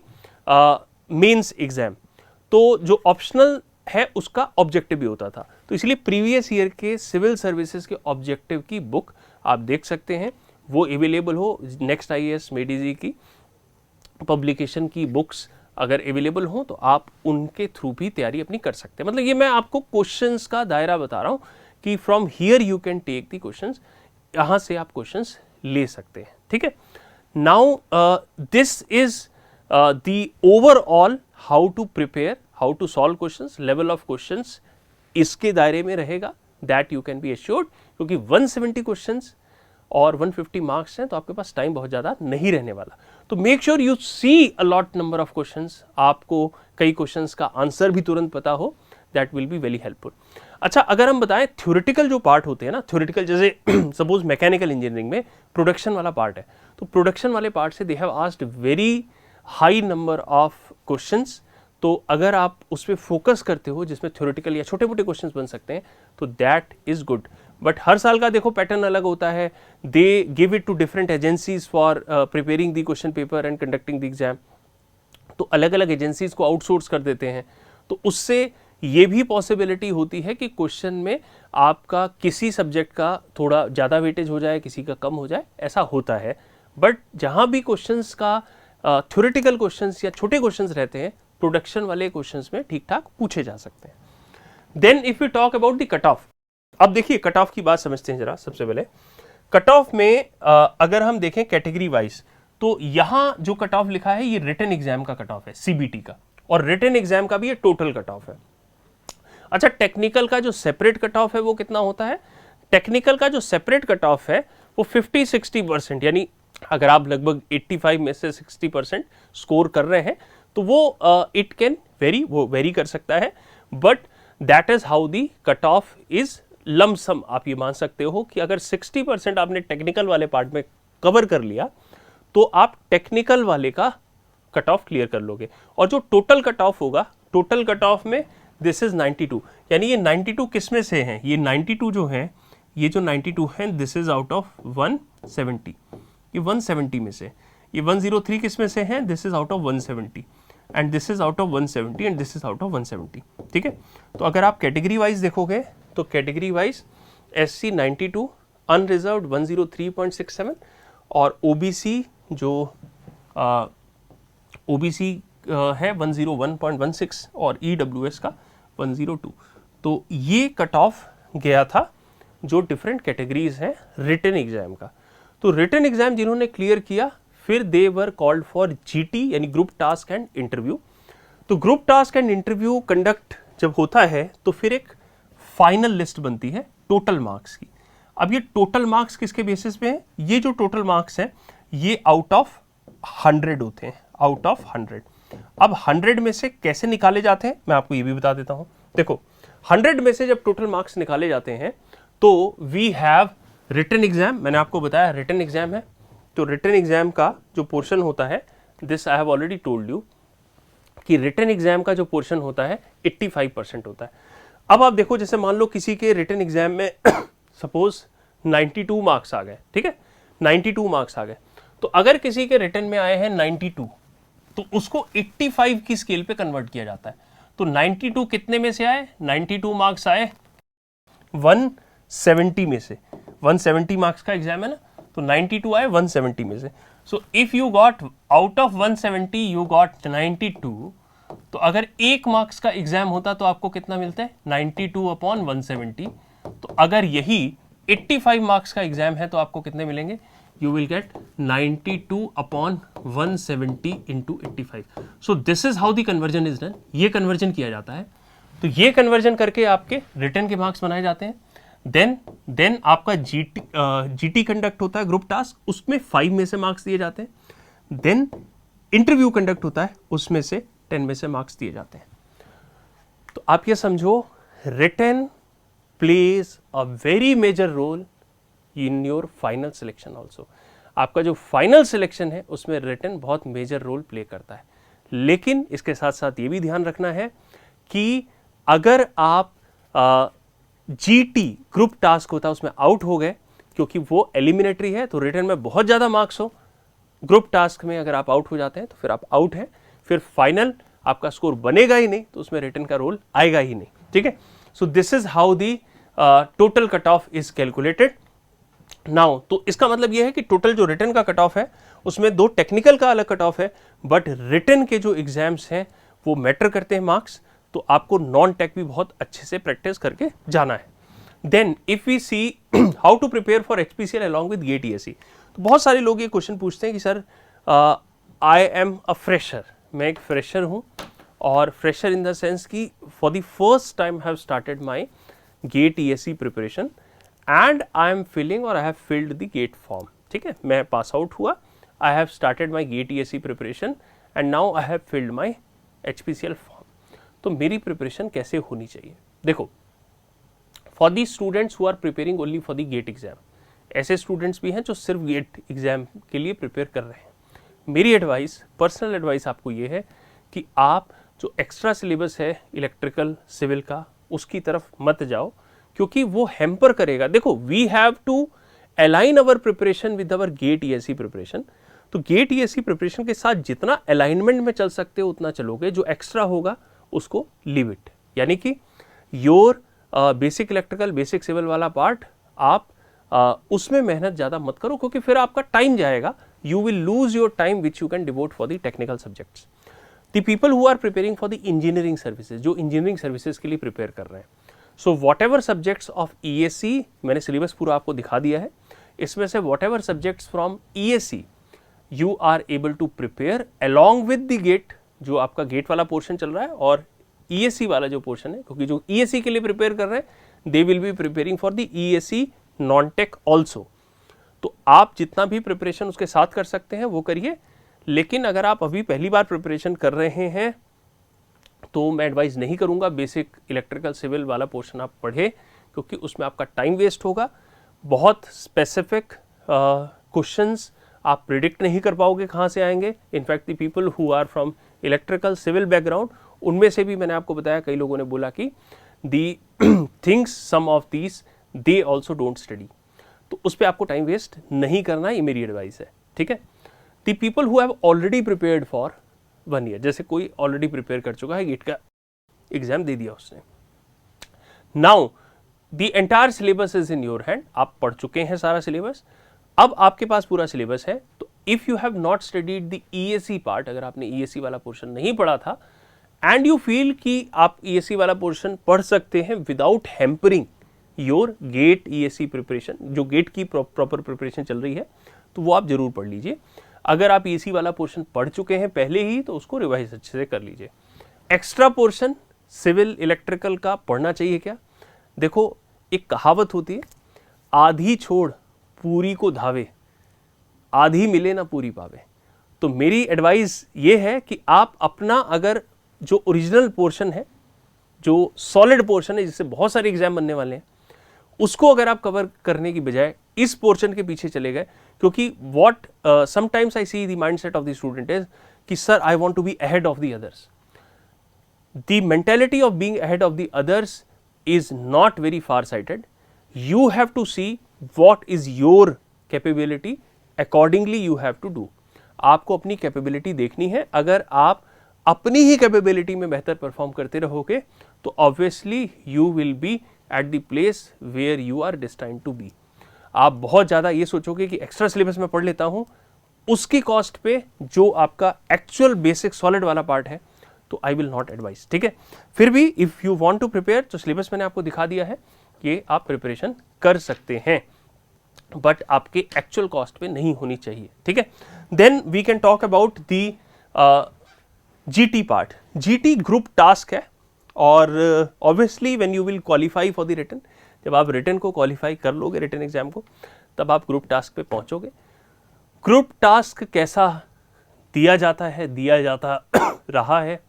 mains exam। तो जो optional है उसका objective भी होता था, तो इसलिए प्रीवियस ईयर के सिविल सर्विसेज के ऑब्जेक्टिव की बुक आप देख सकते हैं, वो अवेलेबल हो। नेक्स्ट IAS मेडिजी की पब्लिकेशन की बुक्स अगर अवेलेबल हो तो आप उनके थ्रू भी तैयारी अपनी कर सकते हैं। मतलब ये मैं आपको क्वेश्चंस का दायरा बता रहा हूँ कि from here you can take the questions, यहाँ से आप क्वेश्चंस ले सकते हैं, ठीक है। Now this is the overall how to prepare, how to solve questions, level of questions इसके दायरे में रहेगा, that you can be assured, क्योंकि 170 क्वेश्चंस और 150 मार्क्स हैं तो आपके पास टाइम बहुत ज़्यादा नहीं रहने वाला। तो make sure you see a lot number of questions, आपको कई क्वेश्चंस का आंसर भी तुरंत पता हो, that will be very helpful. अच्छा, अगर हम बताएं थ्योरेटिकल जो पार्ट होते हैं ना, थ्योरेटिकल जैसे सपोज मैकेनिकल इंजीनियरिंग में प्रोडक्शन वाला पार्ट है, तो प्रोडक्शन वाले पार्ट से दे have asked very high number of questions. तो अगर आप उस पर फोकस करते हो जिसमें थ्योरेटिकल या छोटे मोटे क्वेश्चंस बन सकते हैं, तो दैट इज गुड। बट हर साल का देखो पैटर्न अलग होता है, they give it to different agencies for preparing the question paper and conducting the exam, तो अलग अलग एजेंसीज को आउटसोर्स कर देते हैं, तो उससे ये भी पॉसिबिलिटी होती है कि क्वेश्चन में आपका किसी सब्जेक्ट का थोड़ा ज़्यादा वेटेज हो जाए, किसी का कम हो जाए, ऐसा होता है। बट जहाँ भी क्वेश्चंस का थ्योरेटिकल क्वेश्चंस या छोटे क्वेश्चंस रहते हैं, प्रोडक्शन वाले क्वेश्चंस में ठीक ठाक पूछे जा सकते हैं। Then if you talk about the cut off, अब देखिए कट ऑफ की बात समझते हैं जरा। सबसे पहले कट ऑफ में अगर हम देखें कैटेगरी वाइज, तो यहाँ जो कट ऑफ लिखा है ये रिटन एग्जाम का कट ऑफ है CBT का, और रिटन एग्जाम का भी ये टोटल कट ऑफ है। अच्छा, टेक्निकल का जो सेपरेट कट ऑफ है वो कितना होता है? टेक्निकल का जो सेपरेट कट ऑफ है वो 50-60%, यानी अगर आप लगभग 85 में से 60% स्कोर कर रहे हैं तो वो इट कैन वेरी, वो वेरी कर सकता है, but that is how the cut off is lump sum आप ये मान सकते हो कि अगर 60% आपने टेक्निकल वाले पार्ट में कवर कर लिया तो आप टेक्निकल वाले का कट ऑफ क्लियर कर लोगे। और जो टोटल कट ऑफ होगा, टोटल कट ऑफ में दिस इज 92, यानी ये 92 किस में से हैं? ये 92 जो है, ये जो 92 है दिस इज आउट ऑफ 170, ये 170 में से। ये 103 किस में से है? This is out of 170 and this is out of 170 and this is out of 170। ठीक है, तो अगर आप कैटेगरी वाइज देखोगे तो कैटेगरी वाइज SC 92, अनरिजर्व्ड 103.67 और OBC जो OBC है 101.16 और EWS का 102। तो ये कट ऑफ गया था जो डिफरेंट कैटेगरीज हैं रिटन एग्जाम का। तो रिटन एग्जाम जिन्होंने क्लियर किया, फिर दे वर कॉल्ड फॉर GT यानी ग्रुप टास्क एंड इंटरव्यू। तो group task and interview conduct जब होता है तो फिर एक फाइनल लिस्ट बनती है टोटल मार्क्स की। अब ये टोटल मार्क्स किसके बेसिस पे है? ये जो टोटल मार्क्स हैं ये आउट ऑफ 100 होते हैं, आउट ऑफ 100। अब 100 में से कैसे निकाले जाते हैं मैं आपको ये भी बता देता हूं। देखो 100 में से जब टोटल मार्क्स निकाले जाते हैं तो वी हैव रिटन एग्जाम, मैंने आपको बताया रिटन एग्जाम है। तो रिटन एग्जाम का जो पोर्शन होता है, this I have already told you कि रिटन एग्जाम का जो पोर्शन होता है 85% होता है। अब आप देखो, जैसे मान लो किसी के रिटन एग्जाम में सपोज 92 मार्क्स आ गए, ठीक है, 92 मार्क्स आ गए, तो अगर किसी के रिटन में आए हैं 92 तो उसको 85 की स्केल पे कन्वर्ट किया जाता है। तो 92 कितने में से आए? 92 मार्क्स आए 170 में से। 170 मार्क्स का एग्जाम है ना, तो 92 आए 170 में से। सो if you got out of 170 you got 92, तो अगर 1 मार्क्स का एग्जाम होता तो आपको कितना मिलता है? 92 अपॉन 170। तो अगर यही 85 मार्क्स का एग्जाम है तो आपको कितने मिलेंगे? You will get 92 upon 170 into 85. So this is how the conversion is done. ये कन्वर्जन किया जाता है। तो ये कन्वर्जन करके आपके रिटर्न के मार्क्स बनाए जाते हैं। देन आपका GT कंडक्ट होता है ग्रुप टास्क, उसमें 5 में से मार्क्स दिए जाते हैं। देन इंटरव्यू कंडक्ट होता है, उसमें से 10 में से मार्क्स दिए जाते हैं। तो आप ये समझो written plays a very major role in your final selection also. आपका जो फाइनल सिलेक्शन है उसमें रिटन बहुत मेजर रोल प्ले करता है। लेकिन इसके साथ साथ ये भी ध्यान रखना है कि अगर आप GT ग्रुप टास्क होता है उसमें आउट हो गए, क्योंकि वो एलिमिनेटरी है, तो रिटन में बहुत ज़्यादा मार्क्स हो, ग्रुप टास्क में अगर आप आउट हो जाते हैं तो फिर आप आउट हैं, फिर फाइनल आपका स्कोर बनेगा ही नहीं, तो उसमें रिटन का रोल आएगा ही नहीं। ठीक है, so this is how the total cut off is calculated now. तो इसका मतलब यह है कि टोटल जो रिटन का कट ऑफ है उसमें 2 टेक्निकल का अलग कट ऑफ है, बट रिटन के जो एग्जाम्स हैं वो मैटर करते हैं मार्क्स। तो आपको नॉन टेक भी बहुत अच्छे से प्रैक्टिस करके जाना है। Then if we see how to prepare for HPCL along with GATE ESE, तो बहुत सारे लोग ये क्वेश्चन पूछते हैं कि sir I am a fresher, मैं एक फ्रेशर हूँ, और फ्रेशर इन द सेंस कि for the first time have started my GATE ESE preparation and I am filling और I have filled the GATE form. ठीक है, मैं पास आउट हुआ, I have started my GATE ESE preparation and now I have filled my HPCL form. तो मेरी preparation कैसे होनी चाहिए? देखो, for the students who are preparing only for the GATE exam, ऐसे स्टूडेंट्स भी हैं जो सिर्फ गेट एग्जाम के लिए प्रिपेयर कर रहे हैं। मेरी एडवाइस, पर्सनल एडवाइस आपको ये है कि आप जो एक्स्ट्रा सिलेबस है इलेक्ट्रिकल सिविल का, उसकी तरफ मत जाओ, क्योंकि वो हैम्पर करेगा। देखो, we have to align our preparation with our GATE ESE preparation. तो गेट ESE प्रिपरेशन के साथ जितना अलाइनमेंट में चल सकते हो उतना चलोगे, जो एक्स्ट्रा होगा उसको लीव इट। यानी कि your basic electrical, basic civil वाला पार्ट आप उसमें मेहनत ज़्यादा मत करो, क्योंकि फिर आपका टाइम जाएगा। You will lose your time which you can devote for the technical subjects. The people who are preparing for the engineering services, जो इंजीनियरिंग सर्विसेज के लिए प्रिपेयर कर रहे हैं, so whatever subjects of ESE, मैंने syllabus पूरा आपको दिखा दिया है, इसमें से whatever subjects from ESE you are able to prepare along with the GATE, जो आपका गेट वाला पोर्शन चल रहा है और ESE वाला जो पोर्शन है, क्योंकि जो ESE के लिए प्रिपेयर कर रहे हैं दे will B preparing for the ESE non tech also. तो आप जितना भी प्रिपरेशन उसके साथ कर सकते हैं वो करिए। लेकिन अगर आप अभी पहली बार प्रिपरेशन कर रहे हैं तो मैं एडवाइस नहीं करूंगा बेसिक इलेक्ट्रिकल सिविल वाला पोर्शन आप पढ़े, क्योंकि उसमें आपका टाइम वेस्ट होगा, बहुत स्पेसिफिक क्वेश्चंस आप प्रिडिक्ट नहीं कर पाओगे कहाँ से आएंगे। In fact the people who are from electrical civil background, उनमें से भी मैंने आपको बताया, कई लोगों ने बोला कि the things some of these they also don't study, तो उस पर आपको टाइम वेस्ट नहीं करना, ये मेरी एडवाइस है, ठीक है। The people who have already prepared for 1 year, जैसे कोई ऑलरेडी प्रिपेयर कर चुका है, गेट का एग्जाम दे दिया उसने, now the entire syllabus is in your hand, आप पढ़ चुके हैं सारा सिलेबस, अब आपके पास पूरा सिलेबस है। तो if you have not studied the ESC part, अगर आपने ईएससी वाला पोर्शन नहीं पढ़ा था एंड यू फील कि आप ईएससी वाला पोर्शन पढ़ सकते हैं without hampering your GATE ESE preparation, जो गेट की प्रॉपर प्रिपरेशन चल रही है, तो वो आप जरूर पढ़ लीजिए। अगर आप ईएससी वाला पोर्शन पढ़ चुके हैं पहले ही, तो उसको रिवाइज अच्छे से कर लीजिए। एक्स्ट्रा पोर्शन सिविल इलेक्ट्रिकल का पढ़ना चाहिए क्या? देखो, एक कहावत होती है, आधी छोड़ पूरी को धावे, आधी मिले ना पूरी पावे। तो मेरी एडवाइस ये है कि आप अपना, अगर जो ओरिजिनल पोर्शन है, जो सॉलिड पोर्शन है, जिससे बहुत सारे एग्जाम बनने वाले हैं, उसको अगर आप कवर करने की बजाय इस पोर्शन के पीछे चले गए, क्योंकि what sometimes I see the mindset of the student is कि sir I want to be ahead of the others. The mentality of being ahead of the others is not very far sighted. You have to see what is your capability, accordingly you have to do. आपको अपनी capability देखनी है। अगर आप अपनी ही capability में बेहतर perform करते रहोगे तो obviously you will be at the place where you are destined to be. आप बहुत ज़्यादा ये सोचोगे कि एक्स्ट्रा सिलेबस में पढ़ लेता हूँ, उसकी कॉस्ट पे जो आपका एक्चुअल बेसिक सॉलिड वाला पार्ट है, तो आई विल नॉट एडवाइस, ठीक है। फिर भी if you want to prepare, तो सिलेबस मैंने आपको दिखा दिया है, ये आप प्रिपरेशन कर सकते हैं, बट आपके एक्चुअल कॉस्ट पे नहीं होनी चाहिए, ठीक है। Then we can talk about the GT part. GT group task है, और obviously when you will qualify for the written, जब आप रिटन को क्वालिफाई कर लोगे, रिटन एग्जाम को, तब आप ग्रुप टास्क पे पहुंचोगे। ग्रुप टास्क कैसा दिया जाता है, दिया जाता रहा है,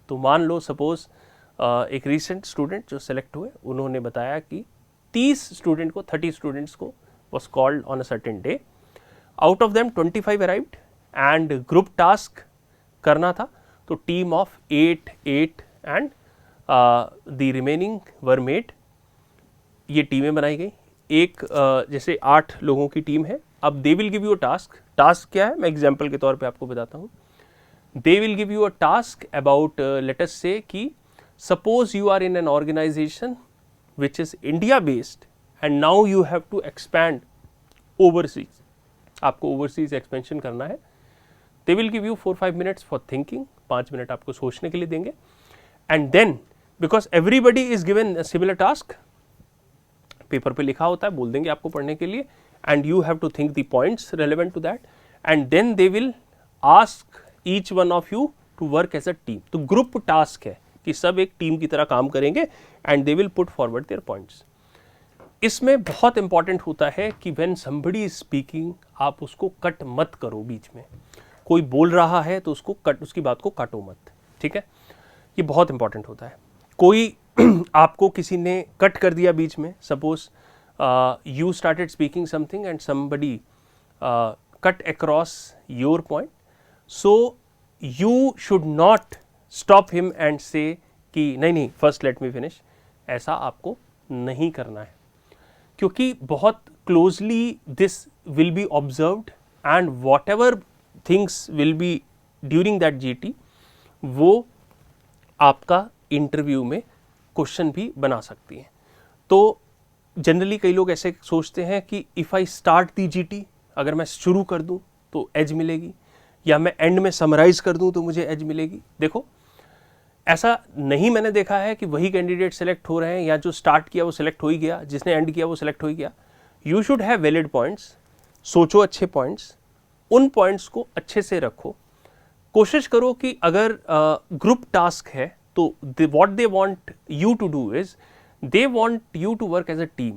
तो मान लो सपोज एक रीसेंट स्टूडेंट जो सेलेक्ट हुए, उन्होंने बताया कि 30 स्टूडेंट्स को was called on a certain day. Out of them 25 arrived and group task करना था, तो team of 8 and the remaining were made. ये टीमें बनाई गई, एक जैसे 8 लोगों की टीम है। अब they will give you a task. Task क्या है, मैं एग्जाम्पल के तौर पे आपको बताता हूँ। They will give you a task about let us say कि suppose you are in an organization which is India based and now you have to expand overseas. आपको overseas expansion करना है। They will give you 4-5 minutes for thinking, 5 minute आपको सोचने के लिए देंगे, and then because everybody is given a similar task, paper पे लिखा होता है, बोल देंगे आपको पढ़ने के लिए, and you have to think the points relevant to that, and then they will ask each one of you to work as a team. तो ग्रुप टास्क है कि सब एक टीम की तरह काम करेंगे and they will put forward their points. इसमें बहुत इंपॉर्टेंट होता है कि व्हेन समबडी इज स्पीकिंग, आप उसको कट मत करो बीच में। कोई बोल रहा है तो उसकी बात को काटो मत, ठीक है, ये बहुत इंपॉर्टेंट होता है। कोई आपको किसी ने कट कर दिया बीच में, suppose you started speaking something and somebody cut across your point, so you should not stop him and से कि नहीं फर्स्ट लेट मी फिनिश, ऐसा आपको नहीं करना है, क्योंकि बहुत closely this will be observed and what ever things will be during that GT, वो आपका इंटरव्यू में क्वेश्चन भी बना सकती हैं। तो जनरली कई लोग ऐसे सोचते हैं कि if I start the GT, अगर मैं शुरू कर दूं तो एज मिलेगी, या मैं एंड में समराइज कर दूं तो मुझे एज मिलेगी। देखो, ऐसा नहीं मैंने देखा है कि वही कैंडिडेट सेलेक्ट हो रहे हैं, या जो स्टार्ट किया वो सेलेक्ट हो ही गया, जिसने एंड किया वो सेलेक्ट हो ही गया। You should have valid points, सोचो अच्छे पॉइंट्स, उन पॉइंट्स को अच्छे से रखो। कोशिश करो कि अगर ग्रुप टास्क है तो what they want you to do is they want you to work as a team.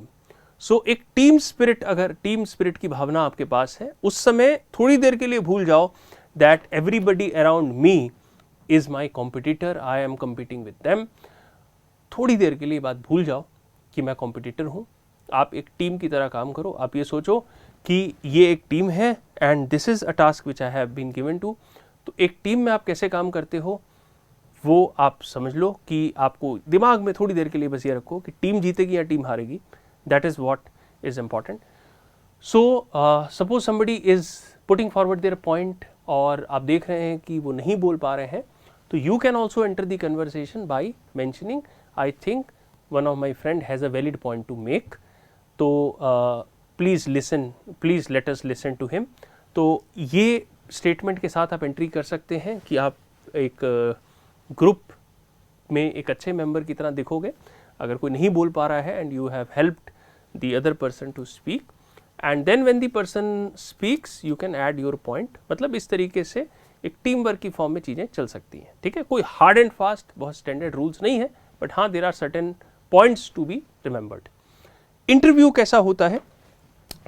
So एक टीम स्पिरिट, अगर टीम स्पिरिट की भावना आपके पास है, उस समय थोड़ी देर के लिए भूल जाओ that everybody around me is my competitor, I am competing with them. थोड़ी देर के लिए बात भूल जाओ कि मैं कॉम्पिटिटर हूँ, आप एक टीम की तरह काम करो। आप ये सोचो कि ये एक टीम है and this is a task which I have been given to. तो एक टीम में आप कैसे काम करते हो वो आप समझ लो कि आपको दिमाग में थोड़ी देर के लिए बस ये रखो कि टीम जीतेगी या टीम हारेगी, that is what is important. So suppose somebody is putting forward their point और आप देख रहे हैं कि वो नहीं बोल पा रहे हैं, तो you can also enter the conversation by mentioning I think one of my friend has a valid point to make, तो please listen, please let us listen to him. तो ये स्टेटमेंट के साथ आप एंट्री कर सकते हैं कि आप एक ग्रुप में एक अच्छे मेंबर की तरह दिखोगे अगर कोई नहीं बोल पा रहा है and you have helped the other person to speak, and then when the person speaks you can add your point. मतलब इस तरीके से एक टीम वर्क की फॉर्म में चीज़ें चल सकती हैं, ठीक है। कोई हार्ड एंड फास्ट बहुत स्टैंडर्ड रूल्स नहीं है, बट हाँ there are certain points to be remembered. Interview कैसा होता है?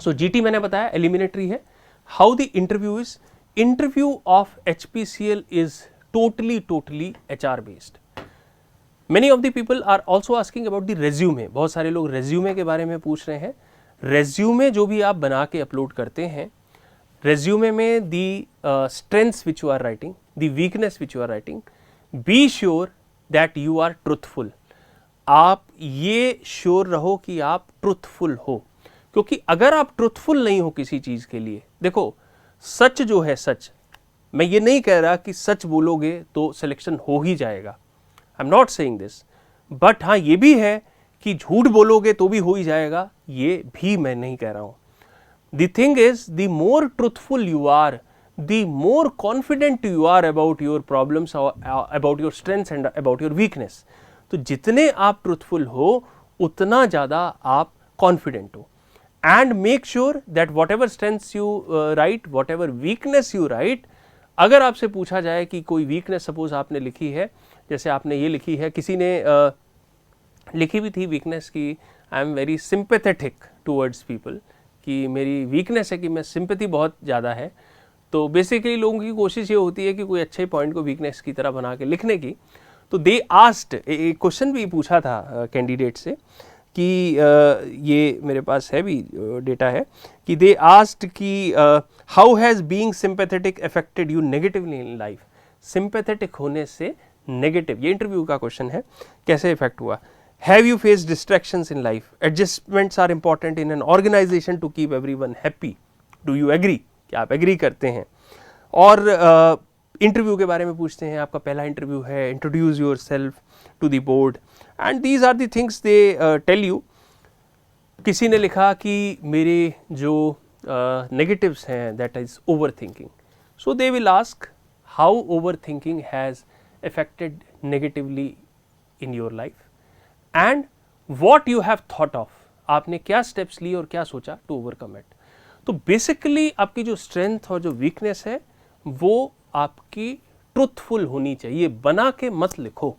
सो जीटी मैंने बताया एलिमिनेटरी है। How the interview is, interview of HPCL is totally HR based. Many of the people are also asking about the resume. बहुत सारे लोग resume के बारे में पूछ रहे हैं। resume जो भी आप बना के अपलोड करते हैं, resume में the strengths which you are writing, the weakness which you are writing, be sure that you are truthful. आप ये श्योर रहो कि आप ट्रुथफुल हो, क्योंकि अगर आप ट्रुथफुल नहीं हो किसी चीज़ के लिए, देखो सच जो है सच, मैं ये नहीं कह रहा कि सच बोलोगे तो सिलेक्शन हो ही जाएगा, I am not saying this, but हाँ ये भी है कि झूठ बोलोगे तो भी हो ही जाएगा, ये भी मैं नहीं कह रहा हूँ। The thing is the more truthful you are, the more confident you are about your problems, about your strengths and about your weakness. तो जितने आप ट्रुथफुल हो उतना ज़्यादा आप कॉन्फिडेंट हो, and make sure that what ever strengths you right, what ever weakness you right, अगर आपसे पूछा जाए कि कोई वीकनेस सपोज आपने लिखी है, जैसे आपने ये लिखी है, किसी ने लिखी भी थी वीकनेस की I am very sympathetic towards people, कि मेरी वीकनेस है कि मैं सिंपैथी बहुत ज़्यादा है। तो बेसिकली लोगों की कोशिश ये होती है कि कोई अच्छे पॉइंट को वीकनेस की तरह बना के लिखने की। तो दे आस्क्ड, एक क्वेश्चन भी पूछा था कैंडिडेट से कि ये मेरे पास है भी डेटा है कि दे आस्क्ड कि how has being sympathetic affected you negatively in life. Sympathetic होने से नेगेटिव, ये इंटरव्यू का क्वेश्चन है, कैसे इफेक्ट हुआ। Have you faced distractions in life, adjustments are important in an organisation to keep everyone happy, do you agree, क्या आप agree करते हैं। और इंटरव्यू के बारे में पूछते हैं, आपका पहला इंटरव्यू है, introduce yourself to the board, and these are the things they tell you. किसी ने लिखा कि मेरे जो नेगेटिव्स हैं that is overthinking, so they will ask how overthinking has affected negatively in your life and what you have thought of, आपने क्या steps लिए और क्या सोचा to overcome it। तो basically आपकी जो strength और जो weakness है वो आपकी truthful होनी चाहिए, बना के मत लिखो।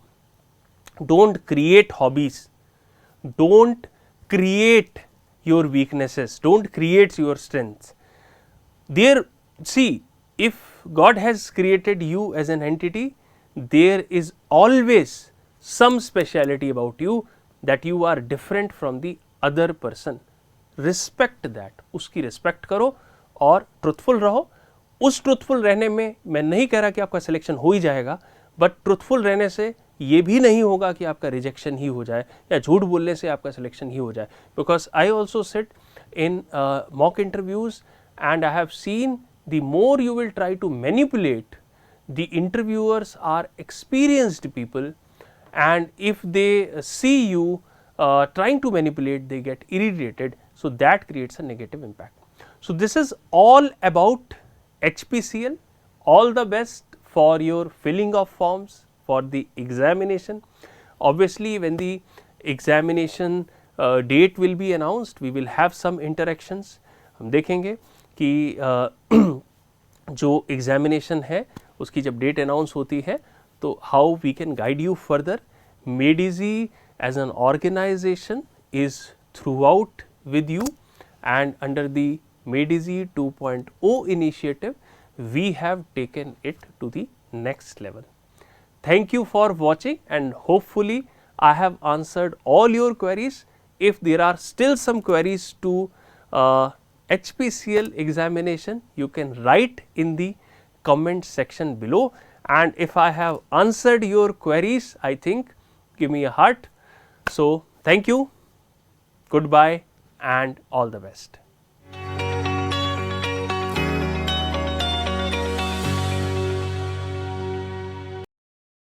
Don't create hobbies, don't create your weaknesses, don't create your strengths. There, see, if God has created you as an entity, there is always some speciality about you that you are different from the other person. Respect that, उसकी respect करो और truthful रहो। उस truthful रहने में मैं नहीं कह रहा कि आपका selection हो ही जाएगा, but truthful रहने से ये भी नहीं होगा कि आपका rejection ही हो जाए या झूठ बोलने से आपका selection ही हो जाए। Because I also sit in mock interviews and I have seen the more you will try to manipulate, the interviewers are experienced people, and if they see you trying to manipulate, they get irritated, so that creates a negative impact. So this is all about HPCL. All the best for your filling of forms for the examination. Obviously when the examination date will be announced, we will have some interactions. हम देखेंगे कि जो examination है उसकी जब date announce होती है तो how we can guide you further. Made Easy as an organisation is throughout with you, and under the Medici 2.0 initiative we have taken it to the next level. Thank you for watching, and hopefully I have answered all your queries. if there are still some queries to HPCL examination, you can write in the comment section below, and if I have answered your queries, I think give me a heart. So, thank you, goodbye and all the best.